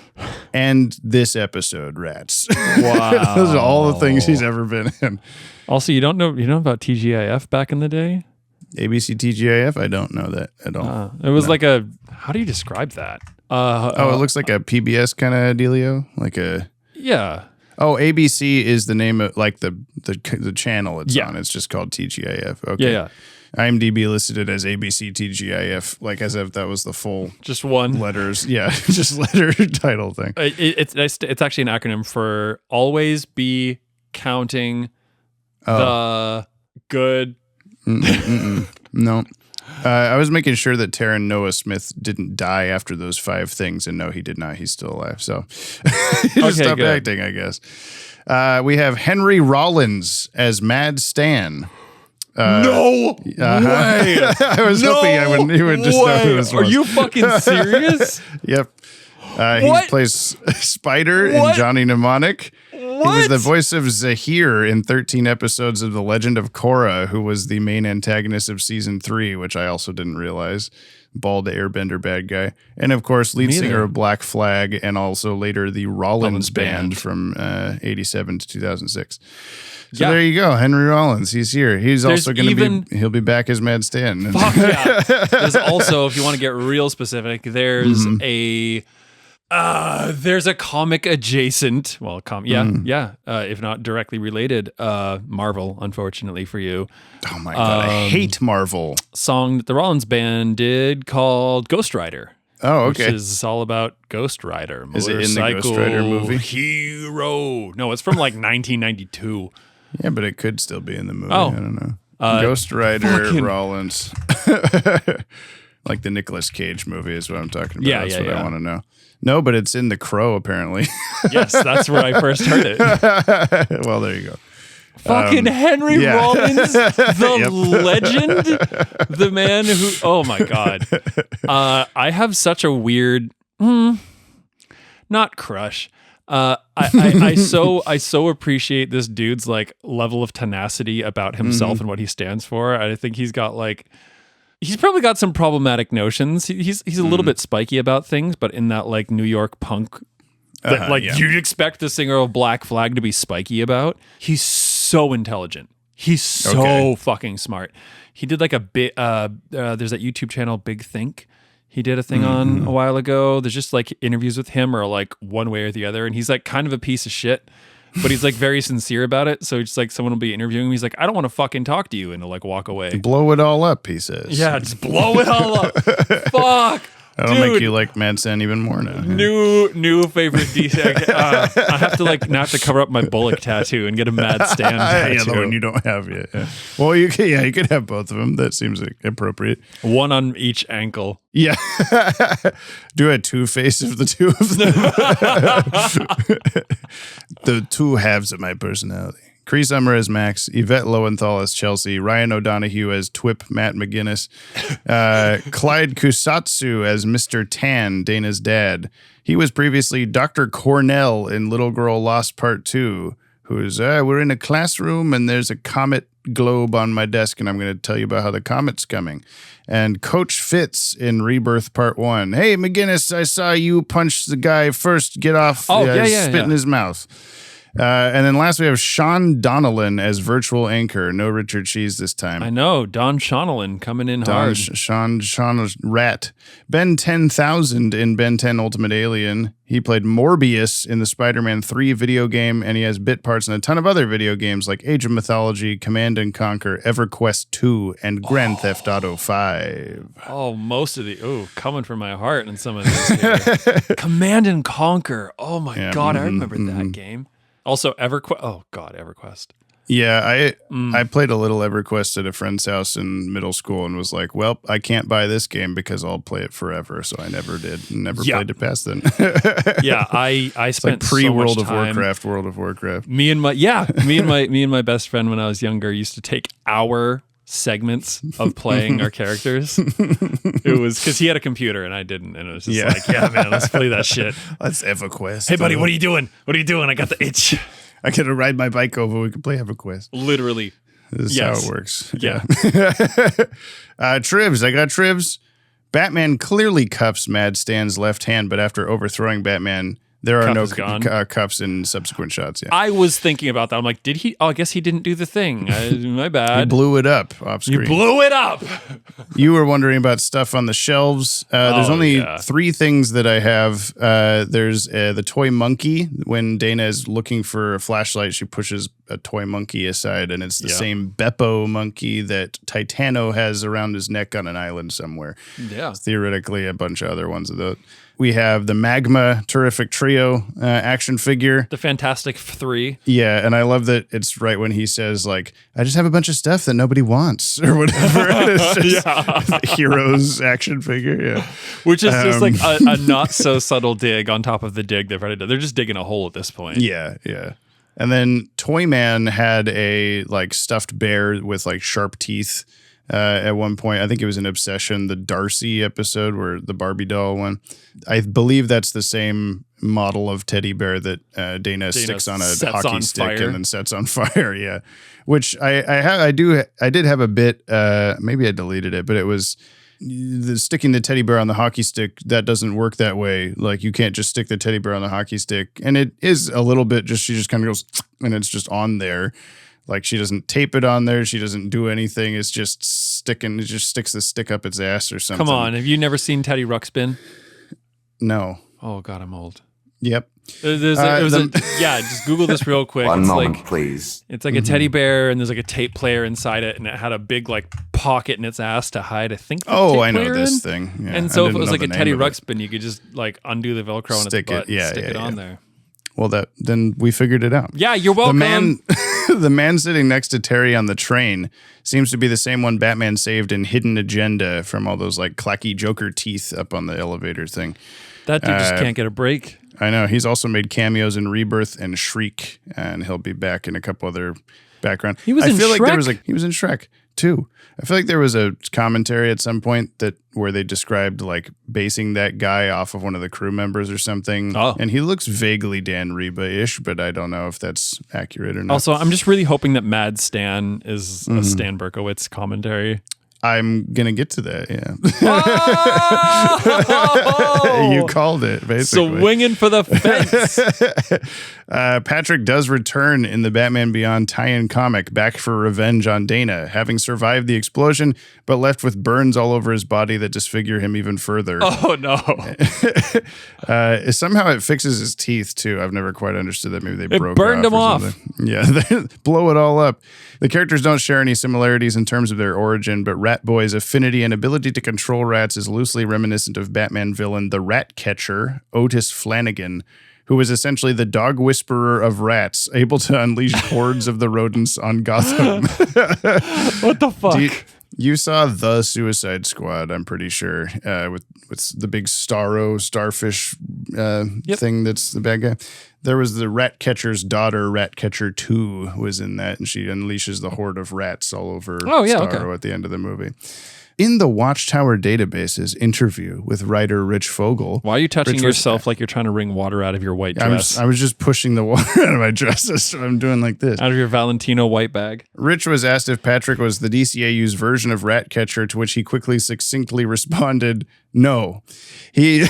S1: and this episode, Rats.
S2: Wow.
S1: Those are all the things he's ever been in.
S2: Also, you know about TGIF back in the day?
S1: ABC TGIF? I don't know that at all.
S2: It was like a, how do you describe that?
S1: It looks like a PBS kind of dealio, like a...
S2: Yeah.
S1: Oh, ABC is the name of like the channel it's on. It's just called TGIF. Okay.
S2: Yeah.
S1: IMDb listed it as ABC TGIF, like as if that was the full
S2: just one
S1: letters. Yeah, just letter title thing.
S2: It's actually an acronym for Always Be Counting the Good.
S1: No. I was making sure that Taron Noah Smith didn't die after those 5 things, and no, he did not. He's still alive. So he just stopped acting, I guess. We have Henry Rollins as Mad Stan.
S2: No way!
S1: I was hoping he would just know who this was.
S2: Are you fucking serious?
S1: Yep. He plays Spider in Johnny Mnemonic. He was the voice of Zahir in 13 episodes of The Legend of Korra, who was the main antagonist of season 3, which I also didn't realize. Bald airbender bad guy. And of course, lead singer of Black Flag, and also later the Rollins Band from 87 to 2006. So there you go, Henry Rollins. He's here. He's also going to he'll be back as Mad Stan.
S2: Fuck yeah. There's also, if you want to get real specific, there's There's a comic adjacent. Well, if not directly related. Marvel, unfortunately for you.
S1: Oh my God, I hate Marvel.
S2: Song that the Rollins Band did called Ghost Rider.
S1: Oh, okay.
S2: Which is all about Ghost Rider.
S1: Is it in the Ghost Rider movie?
S2: Hero. No, it's from like 1992.
S1: Yeah, but it could still be in the movie.
S2: Oh.
S1: I don't know. Ghost Rider Rollins. Like the Nicolas Cage movie is what I'm talking about. That's what I want to know. No, but it's in The Crow, apparently.
S2: Yes, that's where I first heard it.
S1: Well, there you go.
S2: Fucking Henry Rollins, the legend, the man who, oh my God. I have such a weird, not crush. I so appreciate this dude's like level of tenacity about himself and what he stands for. I think he's probably got some problematic notions. He's a little bit spiky about things, but in that like New York punk that you'd expect the singer of Black Flag to be spiky about. He's so intelligent. He's so fucking smart. He did like a bit, there's that YouTube channel, Big Think. He did a thing on a while ago. There's just like interviews with him or like one way or the other. And he's like kind of a piece of shit, but he's like very sincere about it. So it's like someone will be interviewing him. He's like, I don't want to fucking talk to you. And he'll like walk away.
S1: Blow it all up, he says.
S2: Yeah, just blow it all up. Fuck.
S1: That'll make you like Mad San even more now.
S2: New favorite DC. I have to like not to cover up my Bullock tattoo and get a Mad Stan tattoo.
S1: Yeah, the one you don't have yet. Yeah. Well, you could have both of them. That seems appropriate.
S2: One on each ankle.
S1: Yeah. Do a two-face of the two of them. The two halves of my personality. Cree Summer as Max, Yvette Lowenthal as Chelsea, Ryan O'Donoghue as Twip Matt McGinnis, Clyde Kusatsu as Mr. Tan, Dana's dad. He was previously Dr. Cornell in Little Girl Lost Part 2, who's, we're in a classroom and there's a comet globe on my desk and I'm going to tell you about how the comet's coming. And Coach Fitz in Rebirth Part 1. Hey, McGinnis, I saw you punch the guy first. Get off. Spit in his mouth. And then last we have Sean Donnellan as virtual anchor. No Richard Cheese this time.
S2: I know. Don Shonellan coming in hard.
S1: Sean Rat. Ben 10,000 in Ben 10 Ultimate Alien. He played Morbius in the Spider-Man 3 video game, and he has bit parts in a ton of other video games like Age of Mythology, Command & Conquer, EverQuest 2, and Grand Theft Auto 5.
S2: Oh, most of the... coming from my heart in some of this here. Command & Conquer. Oh my God, I remember that game. Also, EverQuest. Oh, God, EverQuest.
S1: Yeah, I played a little EverQuest at a friend's house in middle school and was like, well, I can't buy this game because I'll play it forever. So I never did. Never played it past then.
S2: Yeah, I spent
S1: like pre-World
S2: so
S1: of
S2: much time,
S1: World of Warcraft.
S2: Me and my best friend when I was younger used to take our segments of playing our characters. It was because he had a computer and I didn't, and it was just like, yeah, man, let's play that shit.
S1: Let's EverQuest.
S2: Hey, buddy, what are you doing? I got the itch.
S1: I gotta ride my bike over. We can play EverQuest.
S2: Literally.
S1: This is how it works.
S2: Yeah.
S1: Trivs. I got Trivs. Batman clearly cuffs Mad Stan's left hand, but after overthrowing Batman, there are no cuffs in subsequent shots. Yeah.
S2: I was thinking about that. I'm like, did he? Oh, I guess he didn't do the thing. My bad.
S1: You blew it up off screen.
S2: You blew it up.
S1: You were wondering about stuff on the shelves. There's only 3 things that I have. There's the toy monkey. When Dana is looking for a flashlight, she pushes a toy monkey aside, and it's the same Beppo monkey that Titano has around his neck on an island somewhere.
S2: Yeah.
S1: It's theoretically a bunch of other ones of those. We have the Magma Terrific Trio action figure.
S2: The Fantastic 3.
S1: Yeah, and I love that it's right when he says, like, I just have a bunch of stuff that nobody wants, or whatever. It's just Heroes action figure, yeah.
S2: Which is just like a not-so-subtle dig on top of the dig they've already done. They're just digging a hole at this point.
S1: Yeah, yeah. And then Toyman had a, like, stuffed bear with, like, sharp teeth. At one point, I think it was in Obsession, the Darcy episode where the Barbie doll one. I believe that's the same model of teddy bear that Dana sticks on a hockey stick and then sets on fire. Yeah, which I did have a bit. Maybe I deleted it, but it was sticking the teddy bear on the hockey stick. That doesn't work that way. Like you can't just stick the teddy bear on the hockey stick, and it is a little bit. She just kind of goes and it's just on there. Like she doesn't tape it on there. She doesn't do anything. It's just sticking. It just sticks the stick up its ass or something.
S2: Come on. Have you never seen Teddy Ruxpin?
S1: No.
S2: Oh God, I'm old.
S1: Yep.
S2: Just Google this real quick.
S6: One
S2: it's
S6: moment,
S2: like,
S6: please.
S2: It's like a teddy bear, and there's like a tape player inside it, and it had a big like pocket in its ass to hide. I think.
S1: I know this thing. Yeah,
S2: and so if it was like a Teddy Ruxpin, you could just like undo the Velcro on its butt, and stick it on there.
S1: Well, then we figured it out.
S2: Yeah, you're welcome.
S1: The man sitting next to Terry on the train seems to be the same one Batman saved in Hidden Agenda from all those like clacky Joker teeth up on the elevator thing.
S2: That dude just can't get a break.
S1: I know. He's also made cameos in Rebirth and Shriek, and he'll be back in a couple other background.
S2: He was in Shrek?
S1: He was in Shrek too. I feel like there was a commentary at some point where they described like basing that guy off of one of the crew members or something.
S2: Oh.
S1: And he looks vaguely Dan Reba-ish, but I don't know if that's accurate or not.
S2: Also, I'm just really hoping that Mad Stan is a Stan Berkowitz commentary.
S1: I'm going to get to that, yeah.
S2: Oh!
S1: You called it, basically.
S2: Swinging for the fence.
S1: Patrick does return in the Batman Beyond tie-in comic, back for revenge on Dana, having survived the explosion, but left with burns all over his body that disfigure him even further.
S2: Oh, no.
S1: Somehow it fixes his teeth, too. I've never quite understood that. Maybe they broke
S2: burned him off.
S1: Yeah, they blow it all up. The characters don't share any similarities in terms of their origin, but Rat Boy's affinity and ability to control rats is loosely reminiscent of Batman villain the Rat Catcher, Otis Flanagan, who was essentially the dog whisperer of rats, able to unleash hordes of the rodents on Gotham.
S2: What the fuck?
S1: You saw The Suicide Squad, I'm pretty sure, with the big starfish thing that's the bad guy. There was the Rat Catcher's daughter, Rat Catcher 2, was in that, and she unleashes the horde of rats all over Starro at the end of the movie. In the Watchtower Database's interview with writer Rich Fogel.
S2: Why are you touching yourself like you're trying to wring water out of your white dress?
S1: I was just pushing the water out of my dress, so I'm doing like this.
S2: Out of your Valentino white bag?
S1: Rich was asked if Patrick was the DCAU's version of Ratcatcher, to which he quickly, succinctly responded, no. He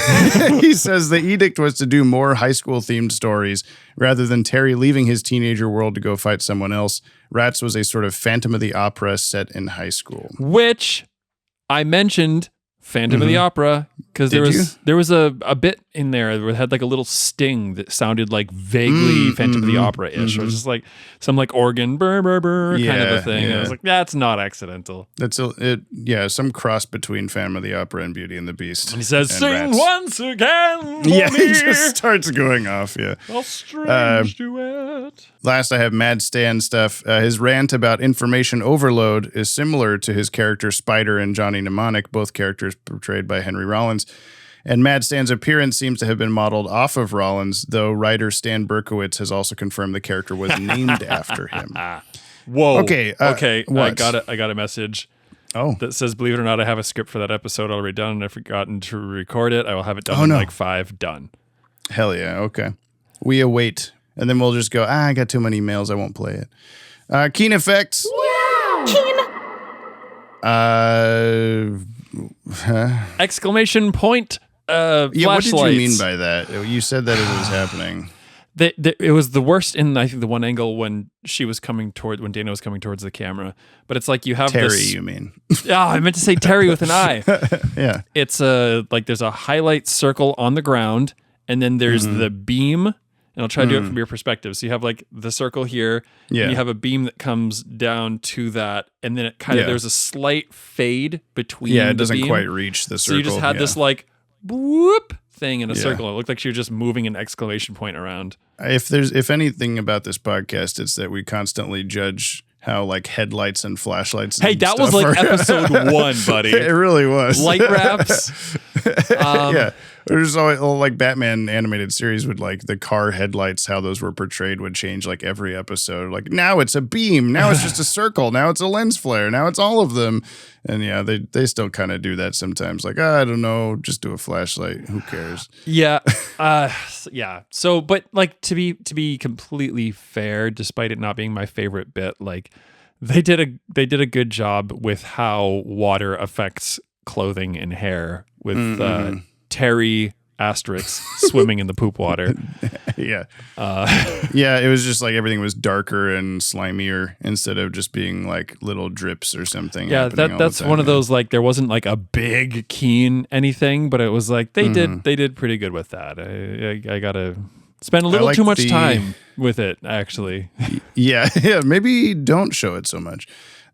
S1: says the edict was to do more high school-themed stories rather than Terry leaving his teenager world to go fight someone else. Rats was a sort of Phantom of the Opera set in high school.
S2: Which I mentioned Phantom of the Opera because there was a bit in there where it had like a little sting that sounded like vaguely Phantom of the Opera-ish. It was just like some like organ burr burr burr kind of a thing. And I was like, that's not accidental.
S1: That's some cross between Phantom of the Opera and Beauty and the Beast.
S2: And he says, "Sing rats. Once again."
S1: Yeah, he just starts going off. Yeah,
S2: a strange duet.
S1: Last, I have Mad Stan stuff. His rant about information overload is similar to his character Spider and Johnny Mnemonic, both characters portrayed by Henry Rollins. And Mad Stan's appearance seems to have been modeled off of Rollins, though writer Stan Berkowitz has also confirmed the character was named after him.
S2: Whoa.
S1: Okay.
S2: What? I got a message.
S1: Oh.
S2: That says, believe it or not, I have a script for that episode already done, and I've forgotten to record it. I will have it done in like 5. Done.
S1: Hell yeah. Okay. We await. And then we'll just go, I got too many emails. I won't play it. Keen Effects.
S5: Wow. Keen.
S2: Exclamation point.
S1: Yeah, what did you mean
S2: flashlights.
S1: by that? You said that it was happening.
S2: It was the worst in, I think, the one angle when Dana was coming towards the camera. But it's like you have
S1: Terry,
S2: this,
S1: you mean?
S2: Yeah, I meant to say Terry with an I.
S1: Yeah.
S2: It's there's a highlight circle on the ground, and then there's the beam. And I'll try to do it from your perspective. So you have like the circle here, and you have a beam that comes down to that, and then it kind of there's a slight fade between.
S1: Yeah, it doesn't
S2: beam.
S1: quite reach the circle.
S2: So you just had this like whoop thing in a circle. It looked like she was just moving an exclamation point around.
S1: If anything about this podcast, it's that we constantly judge how like headlights and flashlights.
S2: Hey, that was like episode 1, buddy.
S1: It really was.
S2: Light wraps.
S1: Yeah. There's always like Batman animated series would like the car headlights, how those were portrayed would change like every episode. Like now it's a beam, now it's just a circle, now it's a lens flare, now it's all of them. And yeah, they still kind of do that sometimes. Like, I don't know, just do a flashlight. Who cares?
S2: Yeah. Yeah. So, but like to be completely fair, despite it not being my favorite bit, like they did a good job with how water affects clothing and hair with Terry asterisks swimming in the poop water.
S1: Yeah. Yeah, it was just like everything was darker and slimier instead of just being like little drips or something.
S2: Yeah, that's one of those, like, there wasn't like a big keen anything, but it was like they did pretty good with that. I gotta spend a little too much time with it, actually.
S1: Yeah, maybe don't show it so much.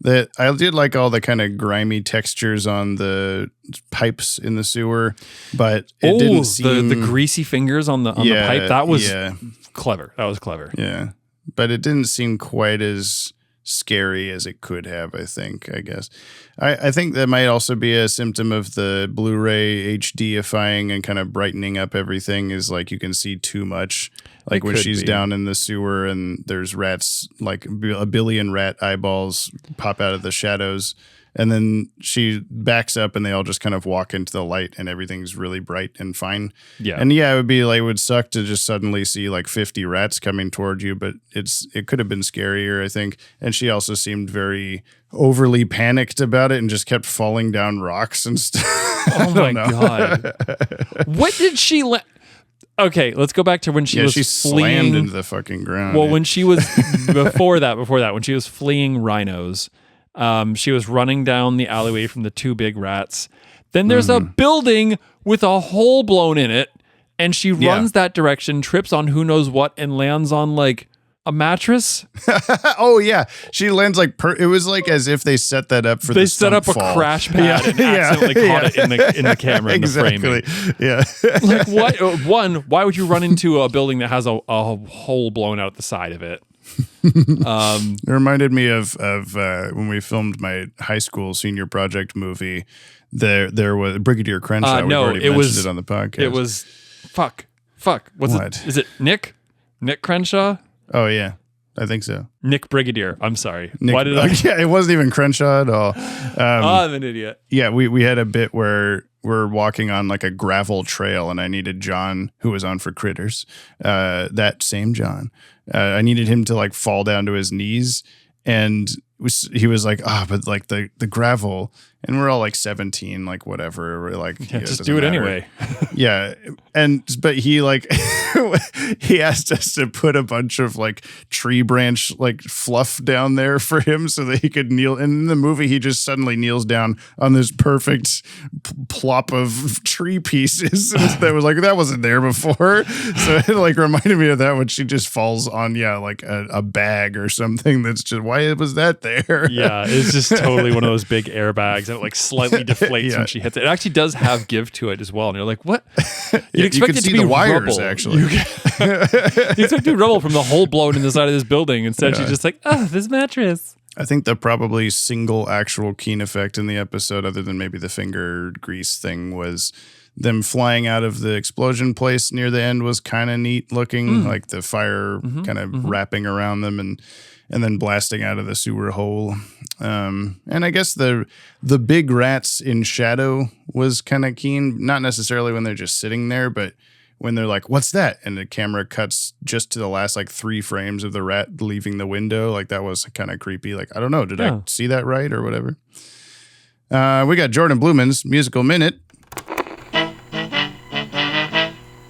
S1: That I did like all the kind of grimy textures on the pipes in the sewer, but it didn't seem
S2: the greasy fingers on the pipe. That was clever. That was clever.
S1: Yeah, but it didn't seem quite as scary as it could have. I guess. I think that might also be a symptom of the Blu-ray HDifying and kind of brightening up everything. Is like you can see too much. Like when she's down in the sewer and there's rats, like a billion rat eyeballs pop out of the shadows. And then she backs up and they all just kind of walk into the light and everything's really bright and fine.
S2: Yeah.
S1: And yeah, it would suck to just suddenly see like 50 rats coming toward you, but it could have been scarier, I think. And she also seemed very overly panicked about it and just kept falling down rocks and stuff.
S2: Oh my God. What did she Okay, let's go back to when she was
S1: she
S2: fleeing
S1: slammed into the fucking ground.
S2: Well, when she was before that, when she was fleeing rhinos, she was running down the alleyway from the two big rats. Then there's a building with a hole blown in it, and she runs that direction, trips on who knows what, and lands on like a mattress.
S1: Oh yeah, she lands like it was like as if they set that up for. They set up
S2: a crash pad and accidentally caught it in the camera in the framing.
S1: Yeah.
S2: Like what? One, why would you run into a building that has a hole blown out the side of it?
S1: It reminded me of when we filmed my high school senior project movie. There was Brigadier Crenshaw. We've already mentioned it on the podcast.
S2: It was fuck. What's it? Is it Nick Crenshaw?
S1: Oh yeah, I think so.
S2: Nick Brigadier. I'm sorry.
S1: Why did I? Yeah, it wasn't even Crenshaw at all.
S2: I'm an idiot.
S1: Yeah, we had a bit where we're walking on like a gravel trail, and I needed John, who was on for Critters, that same John. I needed him to like fall down to his knees, and he was like, but like the gravel, and we're all like 17, like whatever. We're like,
S2: just do it anyway.
S1: Yeah, but he like he asked us to put a bunch of like tree branch like fluff down there for him so that he could kneel. And in the movie, he just suddenly kneels down on this perfect plop of tree pieces that was like that wasn't there before. So it like reminded me of that when she just falls on like a bag or something. That's just why was that there?
S2: Yeah, it's just totally one of those big airbags that like slightly deflates when she hits it. It actually does have give to it as well, and you're like, what? You'd expect it to be
S1: the wires
S2: rubble.
S1: Actually.
S2: You expect it to be rubble from the hole blown in the side of this building. Instead, she's just like, this mattress.
S1: I think the probably single actual keen effect in the episode, other than maybe the finger grease thing, was them flying out of the explosion place near the end was kind of neat looking, like the fire kind of wrapping around them and then blasting out of the sewer hole. And I guess the big rats in shadow was kind of keen, not necessarily when they're just sitting there, but when they're like, what's that? And the camera cuts just to the last like 3 frames of the rat leaving the window. Like that was kind of creepy. Like, I don't know. Did I see that right or whatever? We got Jordan Blumen's Musical Minute.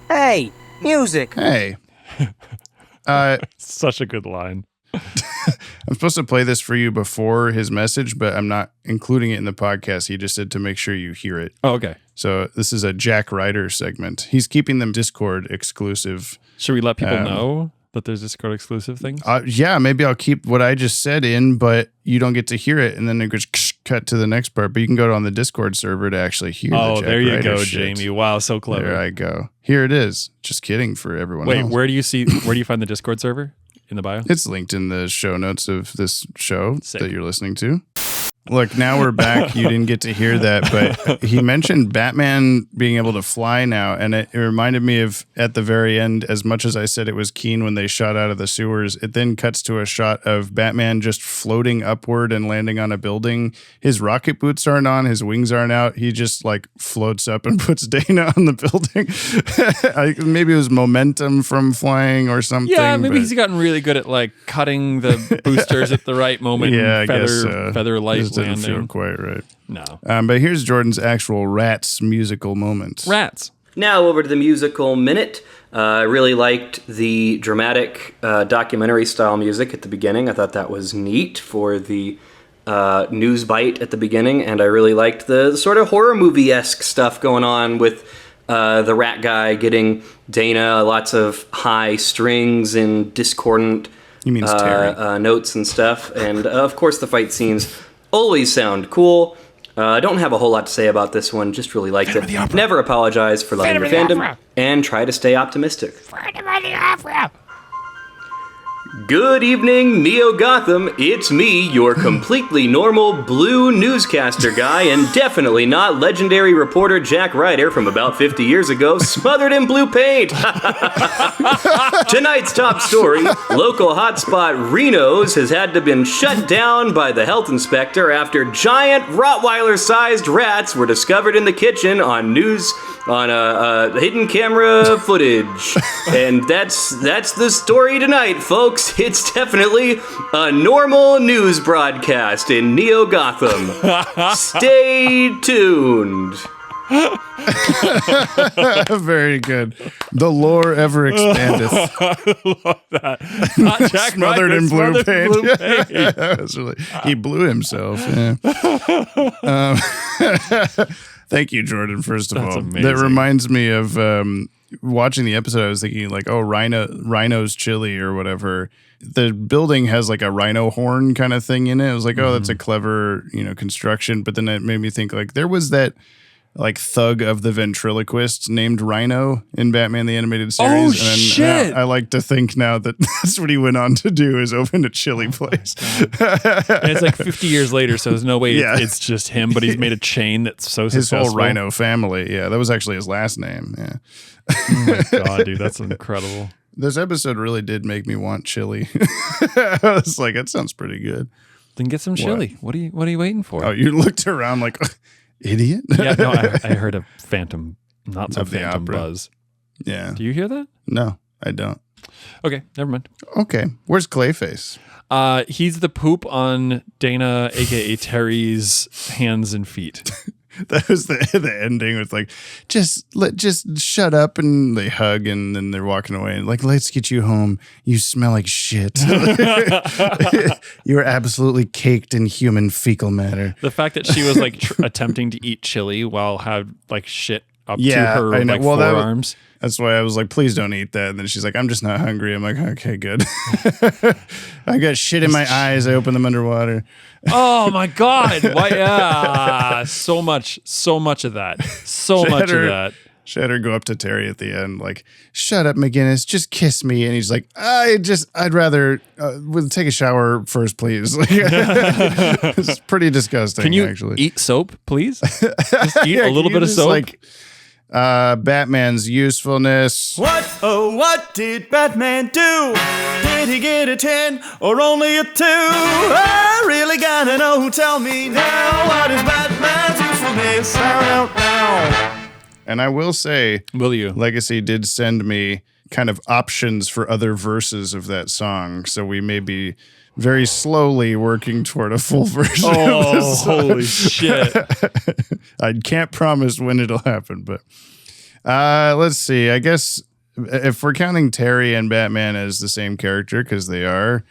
S6: Hey, music.
S1: Hey.
S2: Such a good line.
S1: I'm supposed to play this for you before his message, but I'm not including it in the podcast. He just said to make sure you hear it.
S2: Oh, okay.
S1: So this is a Jack Ryder segment. He's keeping them Discord exclusive.
S2: Should we let people know that there's Discord exclusive things?
S1: Yeah, maybe I'll keep what I just said in, but you don't get to hear it, and then it goes cut to the next part. But you can go on the Discord server to actually hear.
S2: Oh,
S1: the Jack
S2: there you
S1: Ryder
S2: go,
S1: shit.
S2: Jamie. Wow, so clever.
S1: There I go. Here it is. Just kidding for everyone else.
S2: Wait, where do you find the Discord server? In the bio?
S1: It's linked in the show notes of this show that you're listening to. Look, now we're back. You didn't get to hear that, but he mentioned Batman being able to fly now, and it reminded me of, at the very end, as much as I said it was keen when they shot out of the sewers, it then cuts to a shot of Batman just floating upward and landing on a building. His rocket boots aren't on, his wings aren't out. He just like floats up and puts Dana on the building. Maybe it was momentum from flying or something.
S2: Yeah, maybe he's gotten really good at like cutting the boosters at the right moment.
S1: Yeah,
S2: and
S1: I guess
S2: feather light
S1: didn't
S2: landing.
S1: feel quite right.
S2: No.
S1: But here's Jordan's actual Rats musical moment.
S2: Rats.
S7: Now over to the musical minute. I really liked the dramatic documentary style music at the beginning. I thought that was neat for the news bite at the beginning, and I really liked the sort of horror movie-esque stuff going on with the rat guy getting Dana lots of high strings and discordant notes and stuff. And of course the fight scenes always sound cool. I don't have a whole lot to say about this one, just really liked it. Never apologize for loving your fandom, and try to stay optimistic. Good evening, Neo Gotham. It's me, your completely normal blue newscaster guy, and definitely not legendary reporter Jack Ryder from about 50 years ago, smothered in blue paint. Tonight's top story, local hotspot Reno's has had to been shut down by the health inspector after giant Rottweiler-sized rats were discovered in the kitchen on hidden camera footage. And that's the story tonight, folks. It's definitely a normal news broadcast in Neo Gotham. Stay tuned.
S1: Very good. The lore ever expandeth.
S2: I love that. Not Jack
S1: Smothered
S2: Ryder,
S1: in blue paint.
S2: blue paint.
S1: Yeah, that was really, he blew himself. Yeah. Thank you, Jordan, first of
S2: That's
S1: all.
S2: amazing.
S1: That reminds me of watching the episode. I was thinking like, oh, Rhino's chili or whatever. The building has like a rhino horn kind of thing in it. I was like, oh, that's a clever, construction. But then it made me think like there was that like thug of the ventriloquist named Rhino in Batman the Animated Series.
S2: Oh,
S1: and
S2: shit.
S1: I like to think now that that's what he went on to do, is open a chili place.
S2: And it's like 50 years later, so there's no way
S1: Yeah.
S2: it's just him, but he's made a chain that's so
S1: His
S2: successful.
S1: whole Rhino family. Yeah, that was actually his last name. Yeah.
S2: Oh my God, dude, that's incredible.
S1: This episode really did make me want chili. I was like, that sounds pretty good.
S2: Then get some chili. What are you waiting for?
S1: Oh, you looked around like, idiot?
S2: Yeah, no, I heard a phantom, not so
S1: Of the
S2: phantom
S1: opera.
S2: buzz.
S1: Yeah.
S2: Do you hear that?
S1: No, I don't.
S2: Okay, never mind.
S1: Okay. Where's Clayface?
S2: He's the poop on Dana, aka Terry's hands and feet.
S1: That was the ending with like, just shut up, and they hug, and then they're walking away and like, let's get you home. You smell like shit. You are absolutely caked in human fecal matter.
S2: The fact that she was like attempting to eat chili while had like shit up to her
S1: I know.
S2: like
S1: Well,
S2: forearms.
S1: That's why I was like, please don't eat that. And then she's like, I'm just not hungry. I'm like, okay, good. I got shit in my eyes. I open them underwater.
S2: Oh my God! Why? Yeah, so much of that. So much of that.
S1: She had her go up to Terry at the end, like, shut up, McGinnis, just kiss me. And he's like, I'd rather we'll take a shower first, please. Like, it's pretty disgusting.
S2: Can you
S1: actually
S2: eat soap, please? Just eat a little bit of soap.
S1: Like, Batman's usefulness.
S8: What did Batman do? Did he get a 10 or only a 2? I really gotta know. Tell me now, what is Batman's usefulness? Now.
S1: And I will say,
S2: will you?
S1: Legacy did send me kind of options for other verses of that song, so we may be very slowly working toward a full version of this song.
S2: Holy shit.
S1: I can't promise when it'll happen, but let's see. I guess if we're counting Terry and Batman as the same character, because they are,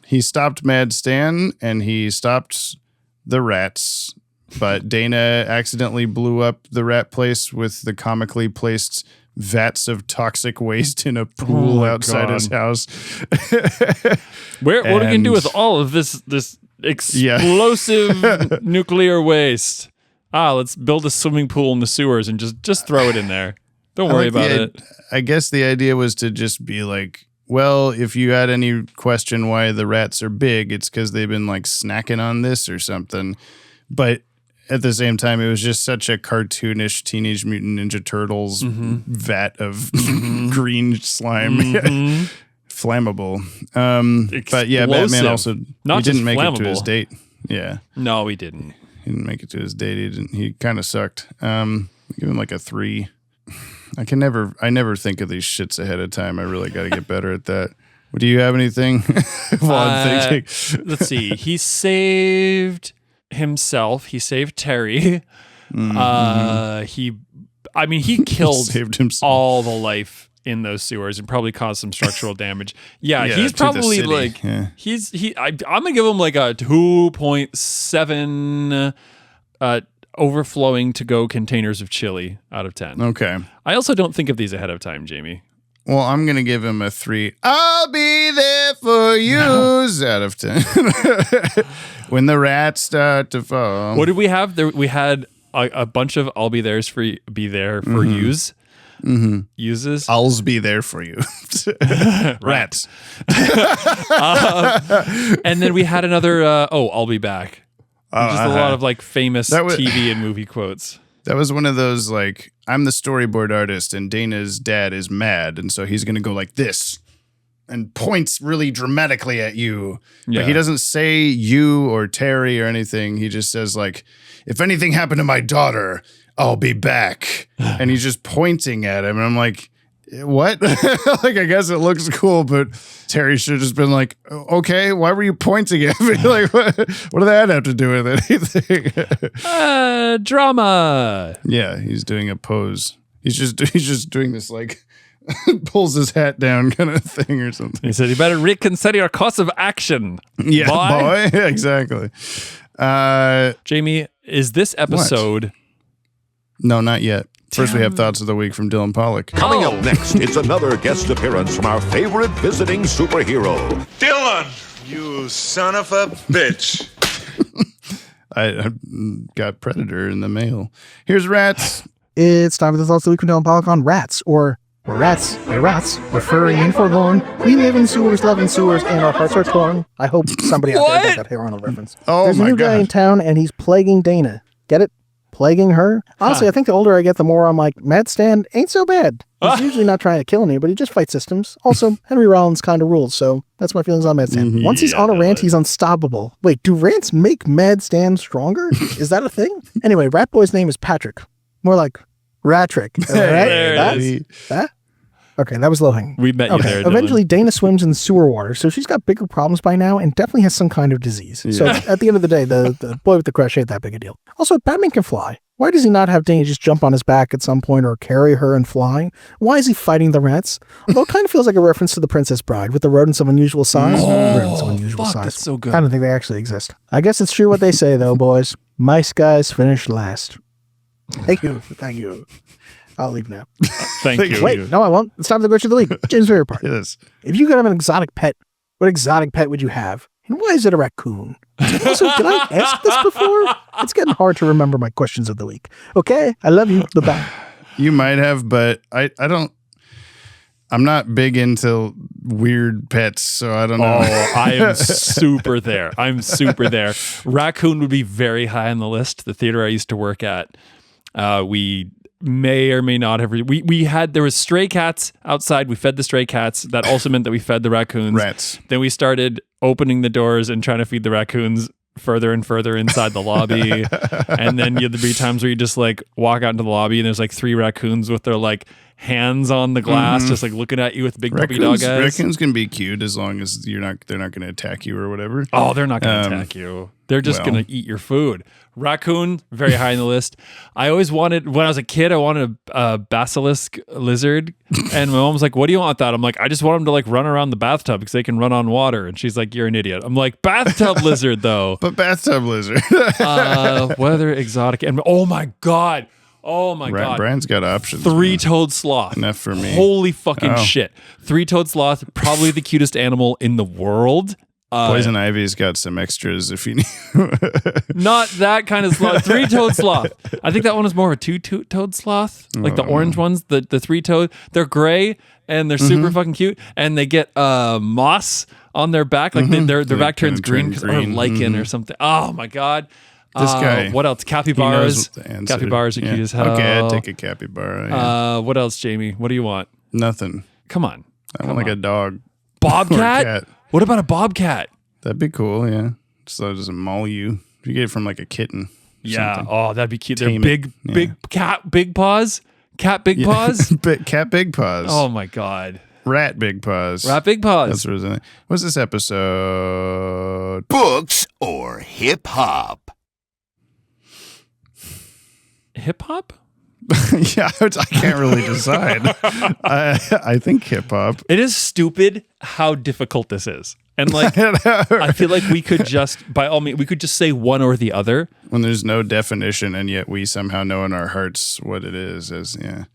S1: he stopped Mad Stan and he stopped the rats, but Dana accidentally blew up the rat place with the comically placed vats of toxic waste in a pool outside his house.
S2: What are we gonna do with all of this explosive nuclear waste? Let's build a swimming pool in the sewers and just throw it in there. Don't worry about it.
S1: I guess the idea was to just be like, well, if you had any question why the rats are big, it's because they've been like snacking on this or something. But at the same time, it was just such a cartoonish Teenage Mutant Ninja Turtles vat of green slime. Flammable. But yeah, Batman also didn't make it to his date. Yeah.
S2: No, he didn't.
S1: He didn't make it to his date. He kind of sucked. Give him like a 3. I never think of these shits ahead of time. I really got to get better at that. Do you have anything while I'm thinking?
S2: Let's see. He saved himself. He saved Terry. He I mean, he killed
S1: Saved himself.
S2: all the life in those sewers and probably caused some structural damage. Yeah,
S1: Yeah,
S2: he's
S1: to the
S2: probably
S1: city.
S2: like
S1: Yeah.
S2: I'm gonna give him like a 2.7 overflowing to go containers of chili out of 10.
S1: Okay.
S2: I also don't think of these ahead of time, Jamie.
S1: Well, I'm going to give him a 3. I'll be there for you out of 10. When the rats start to fall.
S2: What did we have? We had a bunch of I'll be there for yous.
S1: Mm-hmm.
S2: Uses.
S1: I'll be there for you. Rats.
S2: And then we had another, I'll be back. Just a lot of like famous TV and movie quotes.
S1: That was one of those, like, I'm the storyboard artist and Dana's dad is mad. And so he's going to go like this and points really dramatically at you.
S2: Yeah.
S1: But he doesn't say you or Terry or anything. He just says, like, if anything happened to my daughter, I'll be back. And he's just pointing at him. And I'm like, what? Like, I guess it looks cool, but Terry should have just been like, okay, why were you pointing at me? Like, what did that have to do with anything?
S2: Drama.
S1: Yeah, he's doing a pose. He's just doing this, like, pulls his hat down kind of thing or something.
S2: He said, you better reconsider your course of action.
S1: Yeah, boy. Yeah, exactly.
S2: Jamie, is this episode...
S1: No, not yet. First, we have Thoughts of the Week from Dylan Pollock.
S9: Coming up next, it's another guest appearance from our favorite visiting superhero.
S10: Dylan, you son of a bitch.
S1: I got Predator in the mail. Here's Rats.
S11: It's time for the Thoughts of the Week from Dylan Pollock on rats, or rats, referring in forlorn. We live in sewers, love in sewers, and our hearts are torn. I hope somebody out there got that Hey Arnold reference. There's a new guy in town, and he's plaguing Dana. Get it? Plaguing her? Honestly, I think the older I get, the more I'm like, Mad Stan ain't so bad. He's usually not trying to kill anybody, he just fights systems. Also, Henry Rollins kind of rules, so that's my feelings on Mad Stan. Once he's on a rant, he's unstoppable. Wait, do rants make Mad Stan stronger? Is that a thing? Anyway, Rat Boy's name is Patrick. More like Ratrick. Right?
S2: There it is.
S11: Okay, that was low hanging.
S2: We met you there, Dylan.
S11: Eventually, Dana swims in sewer water, so she's got bigger problems by now and definitely has some kind of disease.
S1: Yeah.
S11: So at the end of the day, the boy with the crush ain't that big a deal. Also, Batman can fly. Why does he not have Dana just jump on his back at some point or carry her and fly? Why is he fighting the rats? Well, it kind of feels like a reference to The Princess Bride with the rodents of unusual size. Rodents of unusual size.
S2: That's so good.
S11: I don't think they actually exist. I guess it's true what they say, though, boys. Mice guys finish last. Thank you. Thank you. I'll leave now.
S2: Thank you.
S11: Wait, no, I won't. It's time to go to the week. James' favorite part.
S1: Yes.
S11: If you could have an exotic pet, what exotic pet would you have? And why is it a raccoon? Also, did I ask this before? It's getting hard to remember my questions of the week. Okay, I love you. Bye-bye.
S1: You might have, but I don't. I'm not big into weird pets, so I don't know.
S2: Oh, I am super there. Raccoon would be very high on the list. The theater I used to work at, we may or may not have. There was stray cats outside. We fed the stray cats. That also meant that we fed the raccoons.
S1: Rats.
S2: Then we started opening the doors and trying to feed the raccoons further and further inside the lobby. And then there'd be times where you just like walk out into the lobby and there's like 3 raccoons with their like hands on the glass, just like looking at you with big puppy dog eyes.
S1: Raccoons can be cute as long as they're not going to attack you or whatever.
S2: Oh, they're not going to attack you. They're just going to eat your food. Raccoon, very high on the list. I always wanted, when I was a kid, I wanted a basilisk lizard. And my mom was like, what do you want with that? I'm like, I just want them to like run around the bathtub because they can run on water. And she's like, you're an idiot. I'm like, bathtub lizard though.
S1: But bathtub lizard.
S2: Whether exotic. And oh my God.
S1: Brian's got options.
S2: 3-toed sloth.
S1: Enough for me.
S2: Holy fucking shit. 3-toed sloth, probably the cutest animal in the world.
S1: Poison Ivy's got some extras if you need.
S2: Not that kind of sloth. 3-toed sloth. I think that one is more of a 2-toed sloth. Like the orange ones, the 3-toed. They're gray and they're super fucking cute. And they get moss on their back. Like their back turns green or lichen or something. Oh my God.
S1: This guy.
S2: What else? Capybaras. Capybaras are cute as hell.
S1: Okay, I'd take a capybara. Yeah.
S2: What else, Jamie? What do you want?
S1: Nothing.
S2: Come on.
S1: I want like a dog.
S2: Bobcat? What about a bobcat?
S1: That'd be cool, yeah. So it doesn't maul you. If you get it from like a kitten.
S2: Yeah.
S1: Something.
S2: Oh, that'd be cute. They're big cat, big paws. Cat big paws.
S1: Cat big paws.
S2: Oh my God.
S1: Rat big paws.
S2: Rat big paws.
S1: That's what it is. What's this episode?
S9: Books or hip hop?
S2: Hip hop?
S1: Yeah, I can't really decide. I think hip hop.
S2: It is stupid how difficult this is. And like, I feel like we could just, by all means, we could just say one or the other.
S1: When there's no definition, and yet we somehow know in our hearts what it is.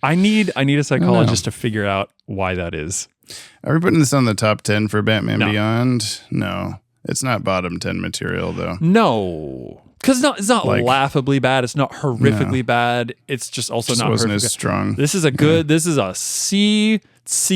S2: I need a psychologist to figure out why that is.
S1: Are we putting this on the top 10 for Batman Beyond? No. It's not bottom 10 material, though.
S2: No. Because it's not like, laughably bad. It's not horrifically bad. It's just also not
S1: wasn't as strong.
S2: This is a good, this is a C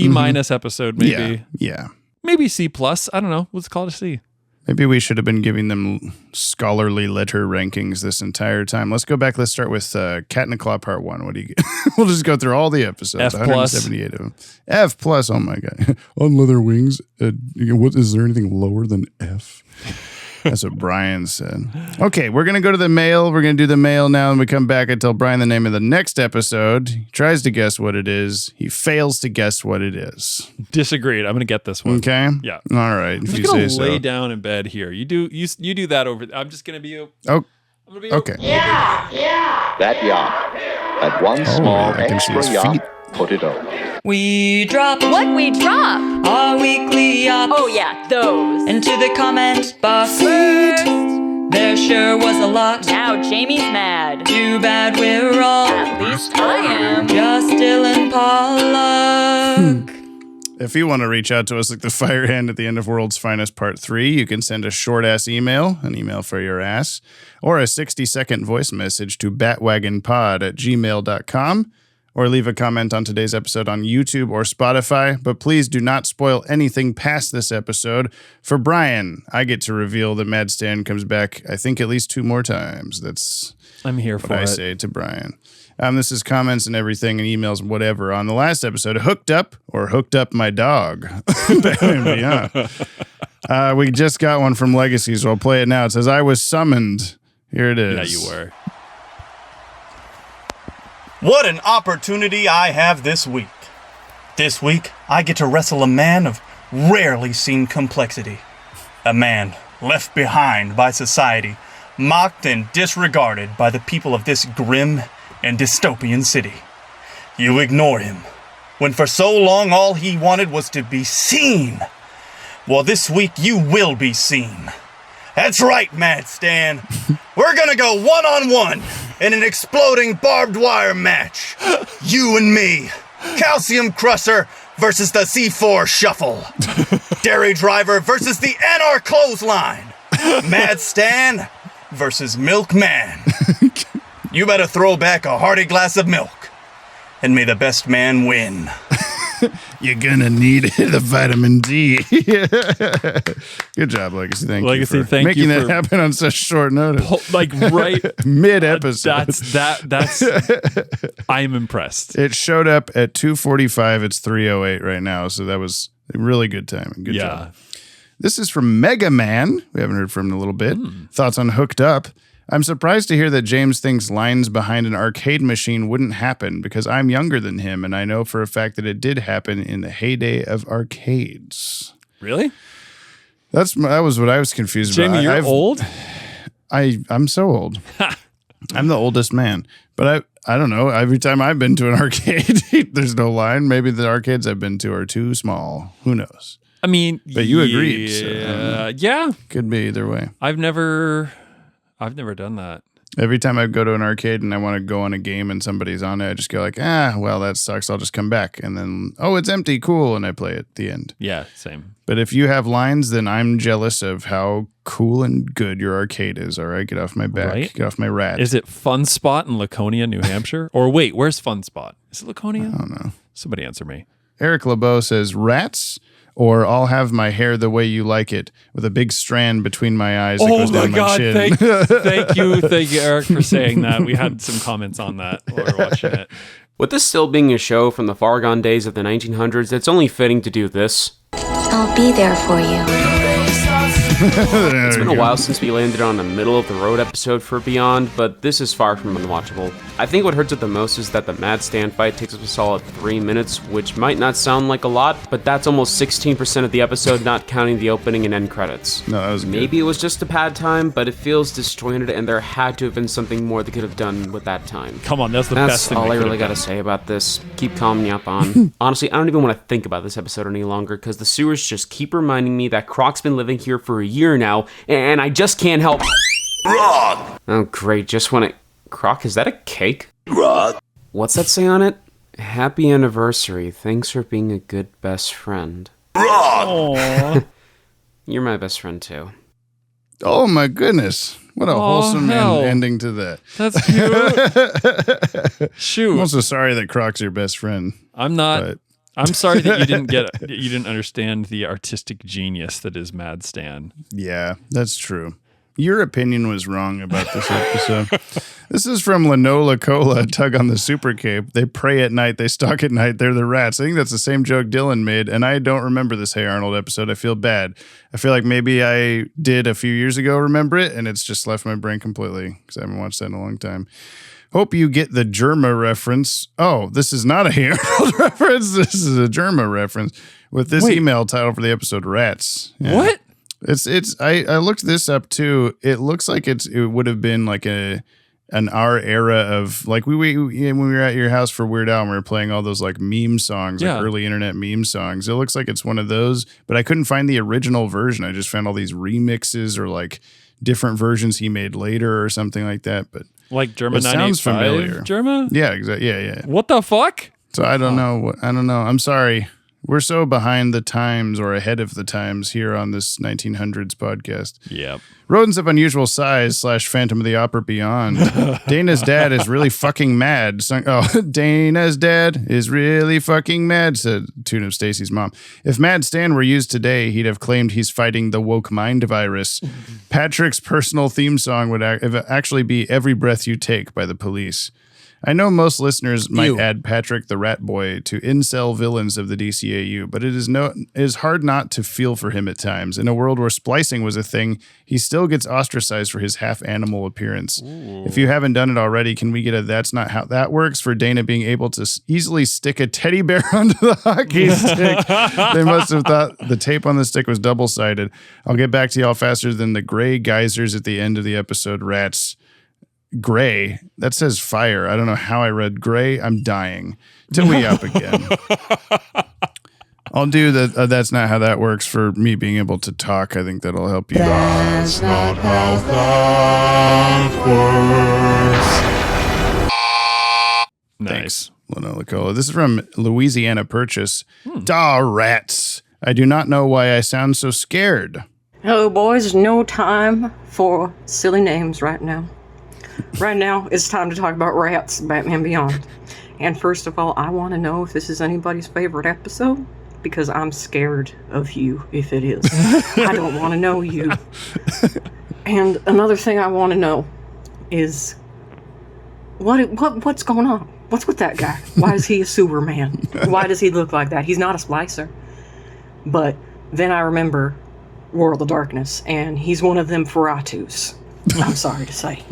S2: minus episode, maybe.
S1: Yeah.
S2: Maybe C plus. I don't know. Let's call it a C.
S1: Maybe we should have been giving them scholarly letter rankings this entire time. Let's go back. Let's start with Cat in a Claw Part 1. What do you get? We'll just go through all the episodes.
S2: F plus.
S1: 178 of them. F plus. Oh my God. On Leather Wings. What is there anything lower than F? That's what Brian said. Okay, we're going to go to the mail. We're going to do the mail now, and we come back and tell Brian the name of the next episode. He tries to guess what it is. He fails to guess what it is.
S2: Disagreed. I'm going to get this one.
S1: Okay?
S2: Yeah.
S1: All right.
S2: I'm just going to lay down in bed here. You do that over. I'm just going to be.
S1: Okay.
S12: Yeah. That yacht. That one small extra yacht. Put it over.
S13: We drop
S4: What we drop?
S13: our weekly yachts.
S4: Oh yeah, those.
S13: Into the comment box. There sure was a lot.
S4: Now Jamie's mad.
S13: Too bad we're all.
S4: At least I am.
S13: Just Dylan Pollock.
S1: If you want to reach out to us like the fire hand at the end of World's Finest Part 3, you can send a short-ass email, an email for your ass, or a 60-second voice message to batwagonpod@gmail.com, or leave a comment on today's episode on YouTube or Spotify. But please do not spoil anything past this episode. For Brian, I get to reveal that Mad Stan comes back, I think, at least 2 more times.
S2: I'm here for
S1: what I say to Brian. This is comments and everything and emails and whatever. On the last episode, Hooked Up My Dog. We just got one from Legacy, so I'll play it now. It says, I was summoned. Here it is.
S2: Yeah, you were.
S8: What an opportunity I have this week. This week, I get to wrestle a man of rarely seen complexity. A man left behind by society, mocked and disregarded by the people of this grim and dystopian city. You ignore him, when for so long all he wanted was to be seen. Well, this week you will be seen. That's right, Mad Stan. We're gonna go one-on-one in an exploding barbed wire match. You and me. Calcium Crusher versus the C4 Shuffle. Dairy Driver versus the NR Clothesline. Mad Stan versus Milkman. You better throw back a hearty glass of milk, and may the best man win.
S1: You're gonna need the vitamin D. Good job, Legacy. Thank you for making that happen on such short notice.
S2: Like right
S1: mid-episode.
S2: That's I am impressed.
S1: It showed up at 2:45. It's 3:08 right now, so that was a really good timing. Good job. This is from Mega Man. We haven't heard from him in a little bit. Thoughts on Hooked Up? I'm surprised to hear that James thinks lines behind an arcade machine wouldn't happen because I'm younger than him, and I know for a fact that it did happen in the heyday of arcades.
S2: Really?
S1: That was what I was confused about.
S2: Jamie, you're old?
S1: I'm so old. I'm the oldest man. But I don't know. Every time I've been to an arcade, there's no line. Maybe the arcades I've been to are too small. Who knows?
S2: I mean,
S1: but you agreed.
S2: Yeah.
S1: Could be either way.
S2: I've never done that.
S1: Every time I go to an arcade and I want to go on a game and somebody's on it, I just go like, well, that sucks. I'll just come back. And then, it's empty. Cool. And I play at the end.
S2: Yeah, same.
S1: But if you have lines, then I'm jealous of how cool and good your arcade is. All right, get off my back. Right? Get off my rat.
S2: Is it Fun Spot in Laconia, New Hampshire? Or wait, where's Fun Spot? Is it Laconia?
S1: I don't know.
S2: Somebody answer me.
S1: Eric LeBeau says, rats? Or I'll have my hair the way you like it, with a big strand between my eyes that goes down my chin.
S2: Thank you, Eric, for saying that. We had some comments on that while we were watching it.
S14: With this still being a show from the far gone days of the 1900s, it's only fitting to do this.
S4: I'll be there for you.
S14: It's been a while since we landed on a middle-of-the-road episode for Beyond, but this is far from unwatchable. I think what hurts it the most is that the Mad Stan fight takes up a solid 3 minutes, which might not sound like a lot, but that's almost 16% of the episode, not counting the opening and end credits.
S1: No, that was
S14: Maybe it was just a pad time, but it feels disjointed, and there had to have been something more they could have done with that time.
S2: Come on, that's the best thing.
S14: That's all I really gotta say about this. Keep calming me up on. Honestly, I don't even want to think about this episode any longer, because the sewers just keep reminding me that Croc's been living here for a year now, and I just can't help.
S10: Wrong!
S14: Oh, great. Just want to... Croc, is that a cake?
S10: Wrong!
S14: What's that say on it? Happy anniversary. Thanks for being a good best friend.
S10: Wrong!
S14: You're my best friend, too.
S1: Oh, my goodness. What a wholesome ending to that.
S2: That's cute. Shoot.
S1: I'm also sorry that Croc's your best friend.
S2: I'm not... I'm sorry that you didn't understand the artistic genius that is Mad Stan.
S1: Yeah, that's true. Your opinion was wrong about this episode. This is from Lanola Cola, Tug on the Super Cape. They pray at night, they stalk at night, they're the rats. I think that's the same joke Dylan made, and I don't remember this Hey Arnold episode. I feel bad. I feel like maybe I did a few years ago remember it, and it's just left my brain completely because I haven't watched that in a long time. Hope you get the Germa reference. Oh, this is not a Hey Arnold reference. This is a Germa reference with this email title for the episode, Rats. Yeah.
S2: What?
S1: I looked this up too. It looks like it would have been like an our era of like when we were at your house for Weird Al and we were playing all those like meme songs, like early internet meme songs. It looks like it's one of those, but I couldn't find the original version. I just found all these remixes or like different versions he made later or something like that. But
S2: like Germa 985
S1: sounds familiar.
S2: Germa?
S1: Yeah, exactly. Yeah.
S2: What the fuck?
S1: So I don't know. I'm sorry. We're so behind the times or ahead of the times here on this 1900s podcast.
S2: Yep.
S1: Rodents of Unusual Size / Phantom of the Opera Beyond. Dana's dad is really fucking mad. Dana's dad is really fucking mad, said tune of Stacy's mom. If Mad Stan were used today, he'd have claimed he's fighting the woke mind virus. Patrick's personal theme song would actually be Every Breath You Take by the Police. I know most listeners might add Patrick the Rat Boy to incel villains of the DCAU, but it is hard not to feel for him at times. In a world where splicing was a thing, he still gets ostracized for his half-animal appearance. Ooh. If you haven't done it already, can we get a That's Not How That Works for Dana being able to easily stick a teddy bear onto the hockey stick? They must have thought the tape on the stick was double-sided. I'll get back to y'all faster than the gray geysers at the end of the episode, Rats. Gray, that says fire. I don't know how I read gray. I'm dying. Till we up again. I'll do that. That's not how that works for me being able to talk. I think that'll help you.
S15: That's not how that works.
S1: Thanks, Lanola Cola. This is from Louisiana Purchase. Daw rats. I do not know why I sound so scared.
S16: Oh, boys, no time for silly names right now. Right now, it's time to talk about Rats, Batman Beyond. And first of all, I want to know if this is anybody's favorite episode, because I'm scared of you if it is. I don't want to know you. And another thing I want to know is, what's going on? What's with that guy? Why is he a sewer man? Why does he look like that? He's not a splicer. But then I remember World of Darkness, and he's one of them Feratus. I'm sorry to say.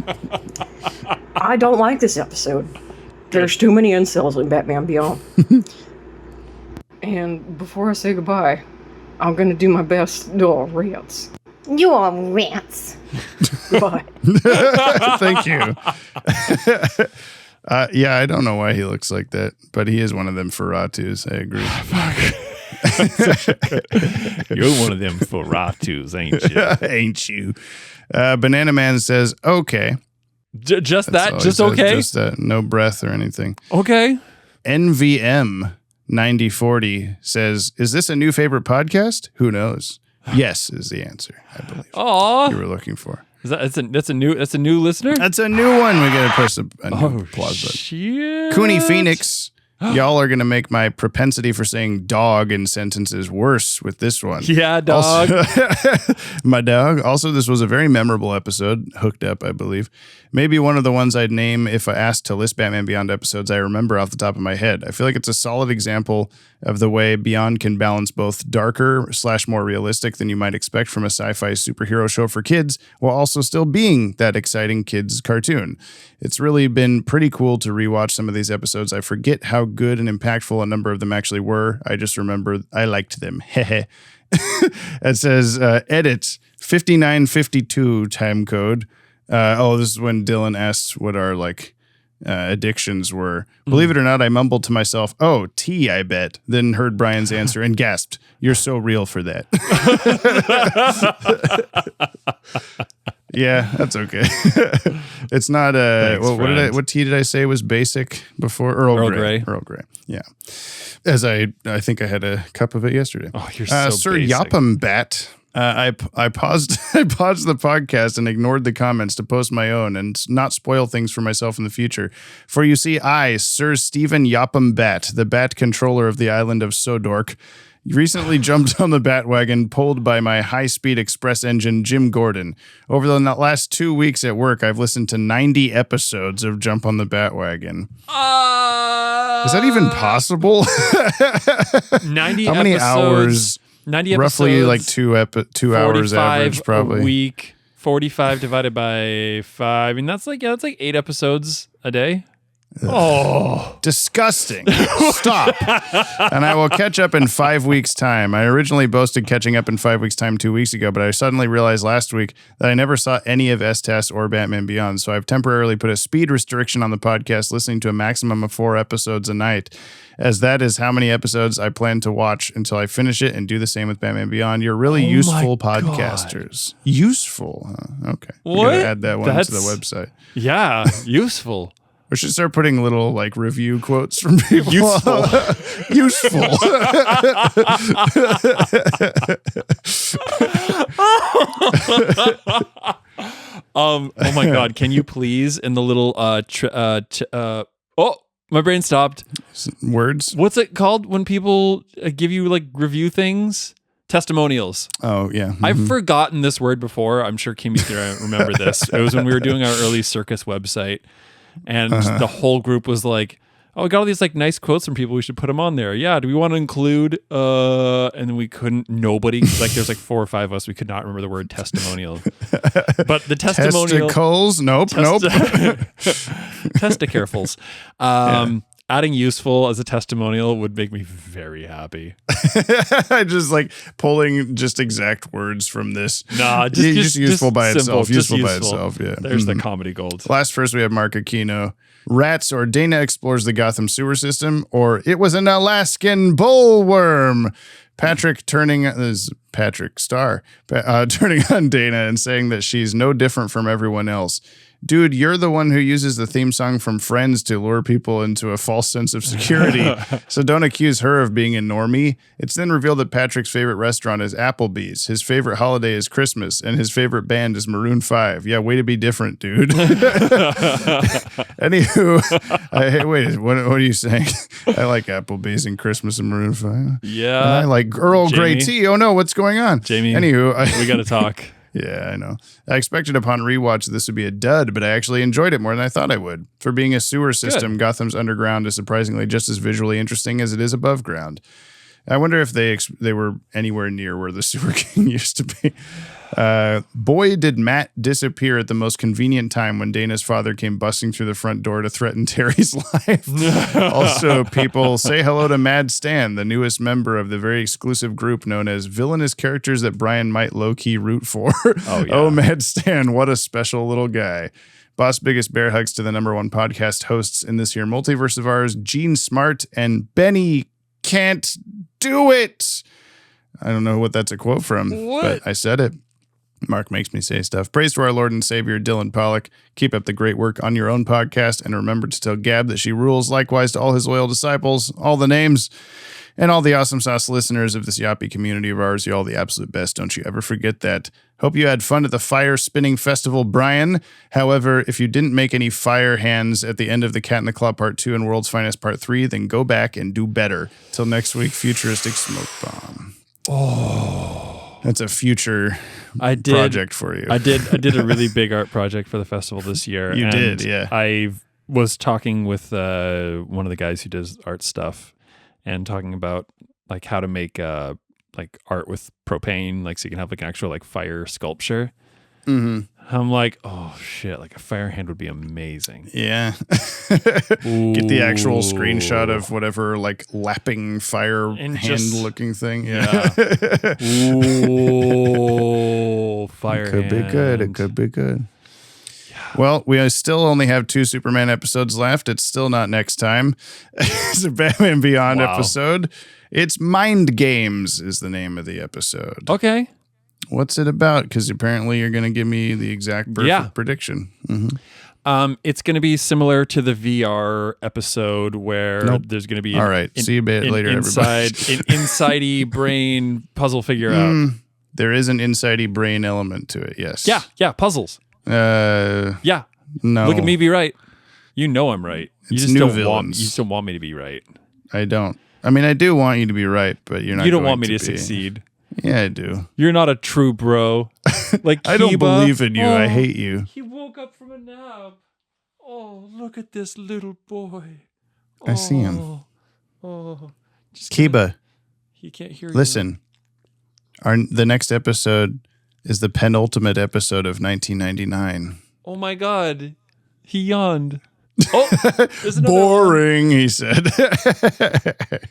S16: I don't like this episode. There's too many incels in Batman Beyond. And before I say goodbye, I'm going to do my best to do all rats.
S4: You are rats.
S16: Goodbye.
S1: Thank you. Yeah, I don't know why he looks like that, but he is one of them Feratus. I agree.
S2: You're one of them Feratus, ain't you?
S1: Ain't you? Banana Man says, okay.
S2: Just that? Just okay?
S1: Just no breath or anything.
S2: Okay.
S1: NVM 9040 says, is this a new favorite podcast? Who knows? Yes is the answer, I believe.
S2: Aww.
S1: You were looking for.
S2: Is that's a new listener?
S1: That's a new one. We gotta press a new applause button.
S2: Shit.
S1: Cooney Phoenix Y'all are going to make my propensity for saying dog in sentences worse with this one.
S2: Yeah, dog.
S1: Also, my dog. Also, this was a very memorable episode. Hooked Up, I believe. Maybe one of the ones I'd name if I asked to list Batman Beyond episodes I remember off the top of my head. I feel like it's a solid example of the way Beyond can balance both darker / more realistic than you might expect from a sci-fi superhero show for kids, while also still being that exciting kids cartoon. It's really been pretty cool to rewatch some of these episodes. I forget how good and impactful a number of them actually were. I just remember I liked them. It says, edit 5952 time code. This is when Dylan asked what our addictions were. Believe it or not, I mumbled to myself, "Oh, tea, I bet." Then heard Brian's answer and gasped, "You're so real for that." Yeah, that's okay. It's not
S2: Thanks,
S1: what tea did I say was basic before? Earl Grey. Earl Grey. Yeah. As I think I had a cup of it yesterday.
S2: Oh, you're so
S1: Sir
S2: basic.
S1: Yoppie Bat. I paused the podcast and ignored the comments to post my own and not spoil things for myself in the future. For you see, I, Sir Stephen Yoppie Bat, the Bat controller of the island of Sodork, recently jumped on the Bat-Wagon pulled by my high-speed express engine, Jim Gordon. Over the last 2 weeks at work, I've listened to 90 episodes of Jump on the Bat-Wagon. Is that even possible?
S2: 90
S1: How many hours?
S2: 90
S1: roughly
S2: episodes,
S1: 2 hours average, probably.
S2: A week, 45 divided by 5. I mean, that's like 8 episodes a day. Oh,
S1: disgusting. Stop. And I will catch up in 5 weeks' time. I originally boasted catching up in 5 weeks' time 2 weeks ago, but I suddenly realized last week that I never saw any of S-TAS or Batman Beyond, so I've temporarily put a speed restriction on the podcast, listening to a maximum of 4 episodes a night, as that is how many episodes I plan to watch until I finish it, and do the same with Batman Beyond. You're really useful podcasters. Useful. Huh? Okay.
S2: What?
S1: We gotta add that one to the website.
S2: Yeah, useful.
S1: We should start putting little review quotes from people.
S2: Useful.
S1: Useful.
S2: Oh my God. Can you please in the little my brain stopped.
S1: Words?
S2: What's it called when people give you review things? Testimonials.
S1: Oh, yeah. Mm-hmm.
S2: I've forgotten this word before. I'm sure Kimmy's going to remember this. It was when we were doing our early circus website. And the whole group was like, "Oh, we got all these nice quotes from people. We should put them on there." Yeah. Do we want to include? And then we couldn't. Nobody. There's 4 or 5 of us. We could not remember the word testimonial. But the testimonial.
S1: Testicles. Nope.
S2: Testicarefuls. Adding useful as a testimonial would make me very happy.
S1: Just pulling just exact words from this.
S2: Nah,
S1: just useful by
S2: simple,
S1: itself. Useful by itself. Yeah.
S2: There's the comedy gold.
S1: Last first, we have Mark Aquino. Rats or Dana explores the Gotham sewer system, or it was an Alaskan bullworm. Patrick turning on Dana and saying that she's no different from everyone else. Dude, you're the one who uses the theme song from Friends to lure people into a false sense of security, so don't accuse her of being a normie. It's then revealed that Patrick's favorite restaurant is Applebee's, his favorite holiday is Christmas, and his favorite band is Maroon 5. Yeah, way to be different, dude. Anywho, what are you saying? I like Applebee's and Christmas and Maroon 5.
S2: Yeah.
S1: And I like Earl Grey tea. Oh no, what's going on?
S2: Jamie,
S1: anywho,
S2: we got to talk.
S1: Yeah, I know. I expected upon rewatch this would be a dud, but I actually enjoyed it more than I thought I would. For being a sewer system, Gotham's underground is surprisingly just as visually interesting as it is above ground. I wonder if they were anywhere near where the Sewer King used to be. Boy, did Matt disappear at the most convenient time when Dana's father came busting through the front door to threaten Terry's life. Also, people, say hello to Mad Stan, the newest member of the very exclusive group known as Villainous Characters That Brian Might Low-Key Root For. Oh, yeah. Oh, Mad Stan, what a special little guy. Boss biggest bear hugs to the #1 podcast hosts in this here multiverse of ours, Gene Smart and Benny Can't Do It. I don't know what that's a quote from, but I said it. Mark makes me say stuff. Praise to our Lord and Savior, Dylan Pollock. Keep up the great work on your own podcast, and remember to tell Gab that she rules. Likewise to all his loyal disciples, all the names. And all the awesome sauce listeners of this Yoppie community of ours, you're all the absolute best. Don't you ever forget that. Hope you had fun at the Fire Spinning Festival, Brian. However, if you didn't make any fire hands at the end of the Cat in the Claw Part 2 and World's Finest Part 3, then go back and do better. Till next week, Futuristic Smoke Bomb.
S2: Oh.
S1: That's a future project for you.
S2: I did a really big art project for the festival this year.
S1: You did, yeah.
S2: I was talking with one of the guys who does art stuff and talking about like how to make like art with propane, like so you can have like an actual like fire sculpture.
S1: Mm-hmm.
S2: I'm like, oh shit, like a fire hand would be amazing.
S1: Yeah. Get the actual screenshot of whatever like lapping fire
S2: And
S1: hand looking thing. Yeah.
S2: Ooh, fire
S1: Could be good. It could be good. Well, we still only have 2 Superman episodes left. It's still not next time. It's a Batman Beyond episode. It's Mind Games is the name of the episode.
S2: Okay.
S1: What's it about? Because apparently you're going to give me the exact perfect prediction. Mm-hmm.
S2: It's going to be similar to the VR episode where there's going to be
S1: all right. See you later, everybody.
S2: An inside-y brain puzzle figure out.
S1: There is an inside-y brain element to it. Yes.
S2: Yeah. Puzzles. Yeah.
S1: No.
S2: Look at me be right. You know I'm right. You
S1: It's
S2: just
S1: new
S2: don't
S1: villains.
S2: you still want me to be right.
S1: I don't. I mean, I do want you to be right, but you're not.
S2: You don't
S1: going
S2: want me to
S1: be.
S2: succeed.
S1: Yeah, I do.
S2: You're not a true bro. Like
S1: I don't
S2: Kiba.
S1: believe in you. I hate you.
S2: He woke up from a nap. Oh, look at this little boy.
S1: I see him.
S2: Oh,
S1: Kiba.
S2: He can't hear you.
S1: Listen. The next episode is the penultimate episode of 1999.
S2: Oh my God. He yawned. Oh, there's another
S1: boring, he said.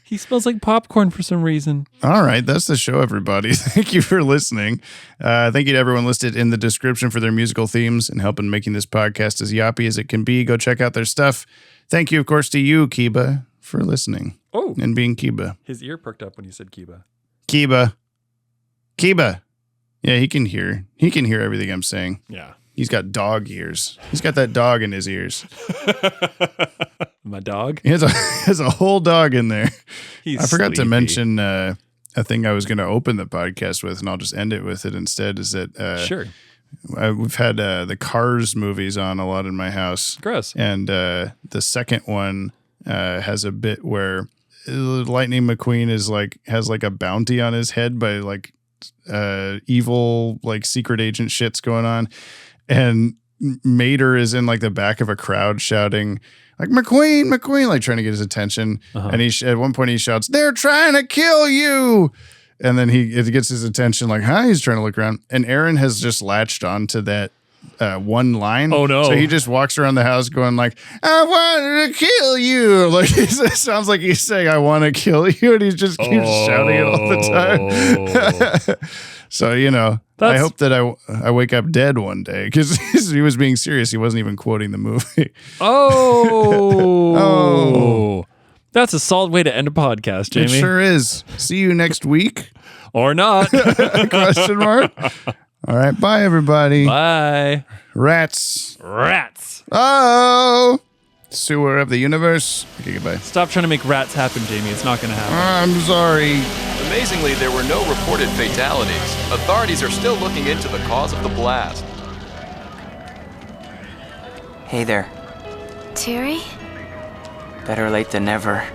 S2: He smells like popcorn for some reason.
S1: All right, that's the show, everybody. Thank you for listening. Thank you to everyone listed in the description for their musical themes and helping making this podcast as yoppy as it can be. Go check out their stuff. Thank you, of course, to you, Kiba, for listening.
S2: Oh.
S1: And being Kiba.
S2: His ear perked up when you said Kiba.
S1: Kiba. Yeah, he can hear. He can hear everything I'm saying.
S2: Yeah.
S1: He's got dog ears. He's got that dog in his ears.
S2: My dog?
S1: He has a whole dog in there.
S2: He's
S1: I forgot to
S2: sleepy.
S1: mention a thing I was going to open the podcast with, and I'll just end it with it instead, is that
S2: Sure.
S1: We've had the Cars movies on a lot in my house.
S2: Gross.
S1: And the second one has a bit where Lightning McQueen has like a bounty on his head by like evil like secret agent shit's going on. And Mater is in like the back of a crowd shouting like McQueen, like trying to get his attention. And at one point he shouts, "They're trying to kill you." And then it gets his attention like, huh? He's trying to look around. And Aaron has just latched onto that one line.
S2: Oh no.
S1: So he just walks around the house going like, "I wanted to kill you." Like it sounds like he's saying, "I want to kill you." And he just keeps shouting it all the time. So, I hope that I wake up dead one day because he was being serious. He wasn't even quoting the movie.
S2: Oh. That's a solid way to end a podcast, Jamie.
S1: It sure is. See you next week.
S2: Or not.
S1: Question mark. All right. Bye, everybody.
S2: Bye.
S1: Rats.
S2: Oh.
S1: Sewer of the universe. Okay, goodbye.
S2: Stop trying to make rats happen, Jamie. It's not going to happen.
S1: I'm sorry.
S17: Amazingly, there were no reported fatalities. Authorities are still looking into the cause of the blast.
S3: Hey there.
S4: Terry?
S3: Better late than never.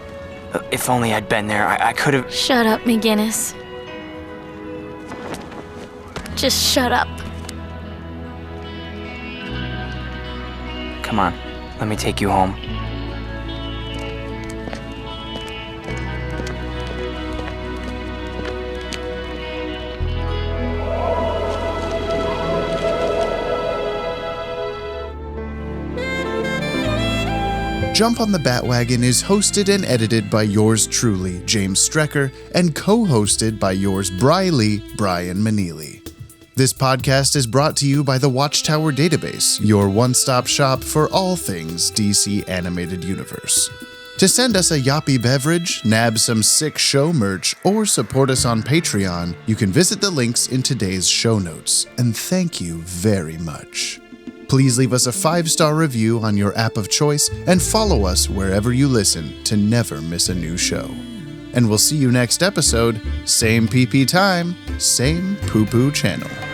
S3: If only I'd been there, I could have...
S4: Shut up, McGinnis. Just shut up.
S3: Come on, let me take you home.
S1: Jump on the Bat-Wagon is hosted and edited by yours truly, James Strecker, and co-hosted by yours Briley, Brian Maneely. This podcast is brought to you by the Watchtower Database, your one-stop shop for all things DC Animated Universe. To send us a Yoppie beverage, nab some sick show merch, or support us on Patreon, you can visit the links in today's show notes. And thank you very much. Please leave us a 5-star review on your app of choice and follow us wherever you listen to never miss a new show. and we'll see you next episode. Same PP time, same poo-poo channel.